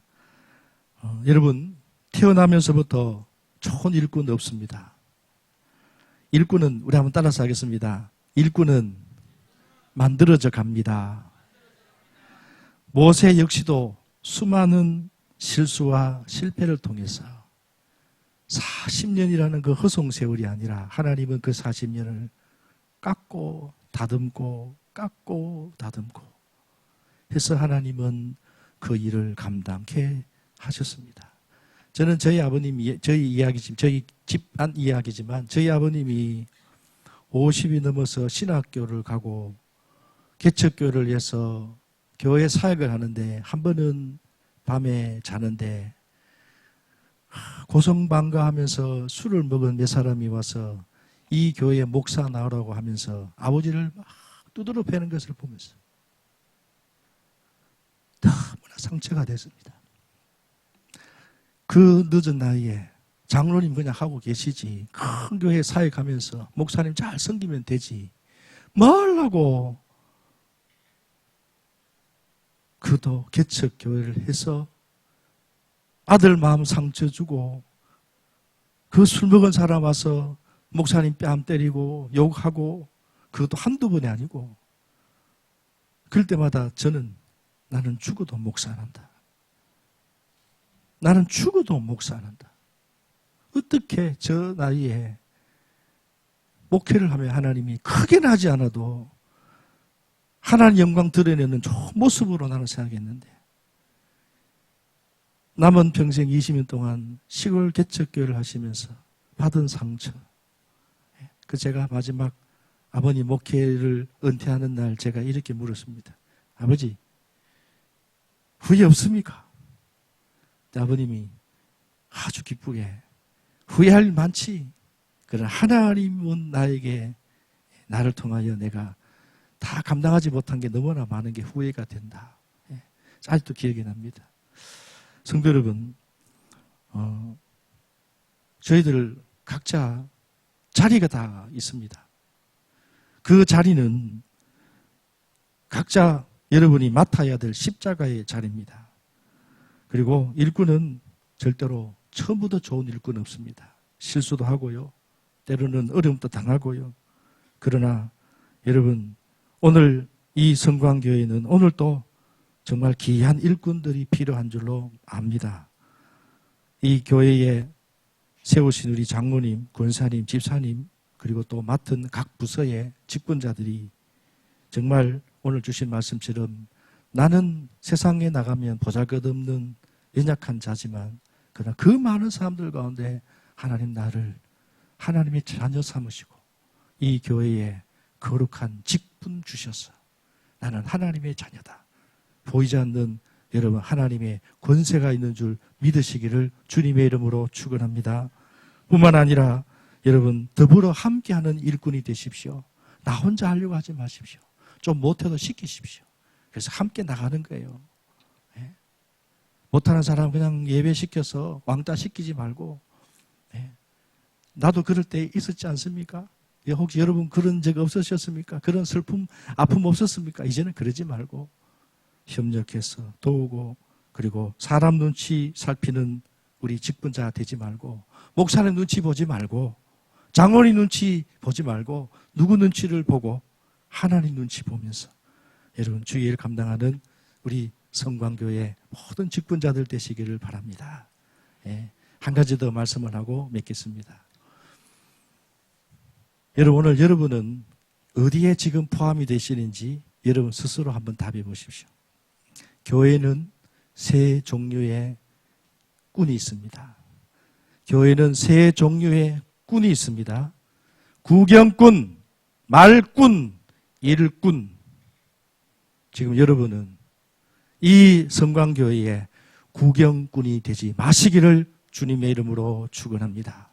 여러분 태어나면서부터 좋은 일꾼 없습니다. 일꾼은 우리 한번 따라서 하겠습니다. 일꾼은 만들어져 갑니다. 모세 역시도 수많은 실수와 실패를 통해서 40년이라는 그 허송 세월이 아니라 하나님은 그 40년을 깎고 다듬고 깎고 다듬고 해서 하나님은 그 일을 감당케 하셨습니다. 저는 저희 아버님이 저희 집안 이야기지만 저희 아버님이 50이 넘어서 신학교를 가고 개척교를 해서 교회 사역을 하는데 한 번은 밤에 자는데 고성방가하면서 술을 먹은 몇 사람이 와서 이 교회 목사 나오라고 하면서 아버지를 막 두드러 패는 것을 보면서 너무나 상처가 됐습니다. 그 늦은 나이에 장로님 그냥 하고 계시지 큰 교회 사역하면서 목사님 잘 섬기면 되지 뭘 하고 그도 개척교회를 해서 아들 마음 상처 주고 그 술 먹은 사람 와서 목사님 뺨 때리고 욕하고 그것도 한두 번이 아니고 그럴 때마다 저는 나는 죽어도 목사 안 한다. 나는 죽어도 목사 안 한다. 어떻게 저 나이에 목회를 하며 하나님이 크게는 하지 않아도 하나님 영광 드러내는 좋은 모습으로 나는 생각했는데 남은 평생 20년 동안 시골 개척교회를 하시면서 받은 상처 그 제가 마지막 아버님 목회를 은퇴하는 날 제가 이렇게 물었습니다. 아버지 후회 없습니까? 아버님이 아주 기쁘게 후회할 많지. 그러나 하나님은 나에게 나를 통하여 내가 다 감당하지 못한 게 너무나 많은 게 후회가 된다. 아직도 기억이 납니다. 성도 여러분, 저희들 각자 자리가 다 있습니다. 그 자리는 각자 여러분이 맡아야 될 십자가의 자리입니다. 그리고 일꾼은 절대로 처음부터 좋은 일꾼 없습니다. 실수도 하고요. 때로는 어려움도 당하고요. 그러나 여러분 오늘 이 성광교회는 오늘 또 정말 귀한 일꾼들이 필요한 줄로 압니다. 이 교회에 세우신 우리 장로님, 권사님, 집사님 그리고 또 맡은 각 부서의 직분자들이 정말 오늘 주신 말씀처럼 나는 세상에 나가면 보잘것없는 연약한 자지만 그러나 그 많은 사람들 가운데 하나님 나를 하나님의 자녀 삼으시고 이 교회에 거룩한 직분 주셔서 나는 하나님의 자녀다. 보이지 않는 여러분 하나님의 권세가 있는 줄 믿으시기를 주님의 이름으로 축원합니다. 뿐만 아니라 여러분 더불어 함께하는 일꾼이 되십시오. 나 혼자 하려고 하지 마십시오. 좀 못해도 시키십시오. 그래서 함께 나가는 거예요. 예? 못하는 사람 그냥 예배시켜서 왕따 시키지 말고, 예? 나도 그럴 때 있었지 않습니까? 혹시 여러분 그런 적 없으셨습니까? 그런 슬픔, 아픔 없었습니까? 이제는 그러지 말고 협력해서 도우고, 그리고 사람 눈치 살피는 우리 직분자 되지 말고, 목사님 눈치 보지 말고, 장로님 눈치 보지 말고, 누구 눈치를 보고 하나님 눈치 보면서 여러분 주의 일 감당하는 우리 성광교회 모든 직분자들 되시기를 바랍니다. 예, 한 가지 더 말씀을 하고 맺겠습니다. 여러분, 오늘 여러분은 어디에 지금 포함이 되시는지 여러분 스스로 한번 답해 보십시오. 교회는 세 종류의 꾼이 있습니다. 교회는 세 종류의 꾼이 있습니다. 구경꾼, 말꾼, 일꾼. 지금 여러분은 이 성광교회의 구경꾼이 되지 마시기를 주님의 이름으로 축원합니다.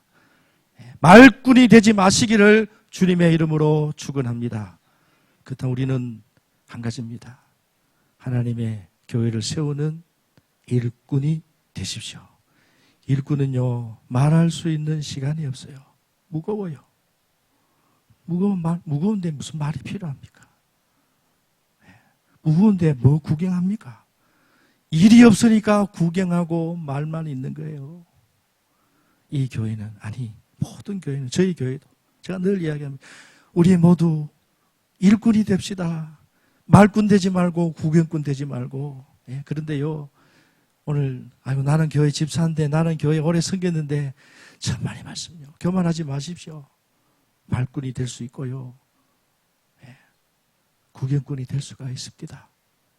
말꾼이 되지 마시기를 주님의 이름으로 축원합니다. 그렇다면 우리는 한 가지입니다. 하나님의 교회를 세우는 일꾼이 되십시오. 일꾼은요, 말할 수 있는 시간이 없어요. 무거워요. 무거운데 무슨 말이 필요합니까? 무거운데 뭐 구경합니까? 일이 없으니까 구경하고 말만 있는 거예요. 이 교회는, 아니, 모든 교회는, 저희 교회도, 제가 늘 이야기합니다. 우리 모두 일꾼이 됩시다. 말꾼 되지 말고 구경꾼 되지 말고. 예, 그런데요, 오늘 아이고 나는 교회 집사인데, 나는 교회 오래 섬겼는데, 천만의 말씀요. 교만하지 마십시오. 말꾼이 될 수 있고요, 예, 구경꾼이 될 수가 있습니다.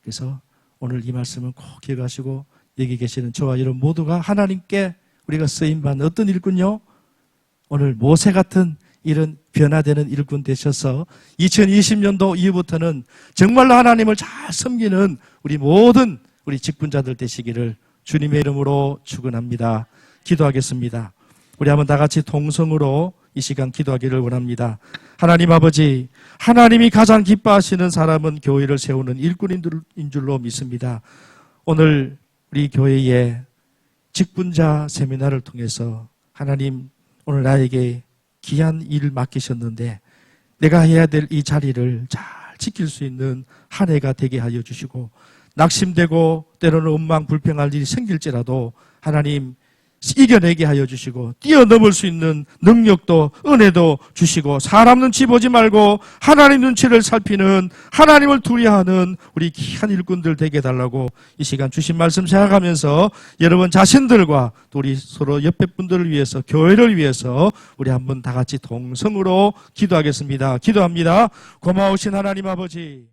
그래서 오늘 이 말씀을 꼭 기억하시고, 여기 계시는 저와 여러분 모두가 하나님께 우리가 쓰임받는 어떤 일꾼요? 오늘 모세 같은 이런 변화되는 일꾼 되셔서 2020년도 이후부터는 정말로 하나님을 잘 섬기는 우리 모든 우리 직분자들 되시기를 주님의 이름으로 축원합니다. 기도하겠습니다. 우리 한번 다 같이 동성으로 이 시간 기도하기를 원합니다. 하나님 아버지, 하나님이 가장 기뻐하시는 사람은 교회를 세우는 일꾼인 줄로 믿습니다. 오늘 우리 교회의 직분자 세미나를 통해서 하나님 오늘 나에게 귀한 일을 맡기셨는데 내가 해야 될 이 자리를 잘 지킬 수 있는 한 해가 되게 하여 주시고, 낙심되고 때로는 원망불평할 일이 생길지라도 하나님 이겨내게 하여 주시고, 뛰어넘을 수 있는 능력도 은혜도 주시고, 사람 눈치 보지 말고 하나님 눈치를 살피는, 하나님을 두려워하는 우리 귀한 일꾼들 되게 해달라고 이 시간 주신 말씀 생각하면서 여러분 자신들과 또 우리 서로 옆에 분들을 위해서, 교회를 위해서 우리 한번 다 같이 동성으로 기도하겠습니다. 기도합니다. 고마우신 하나님 아버지,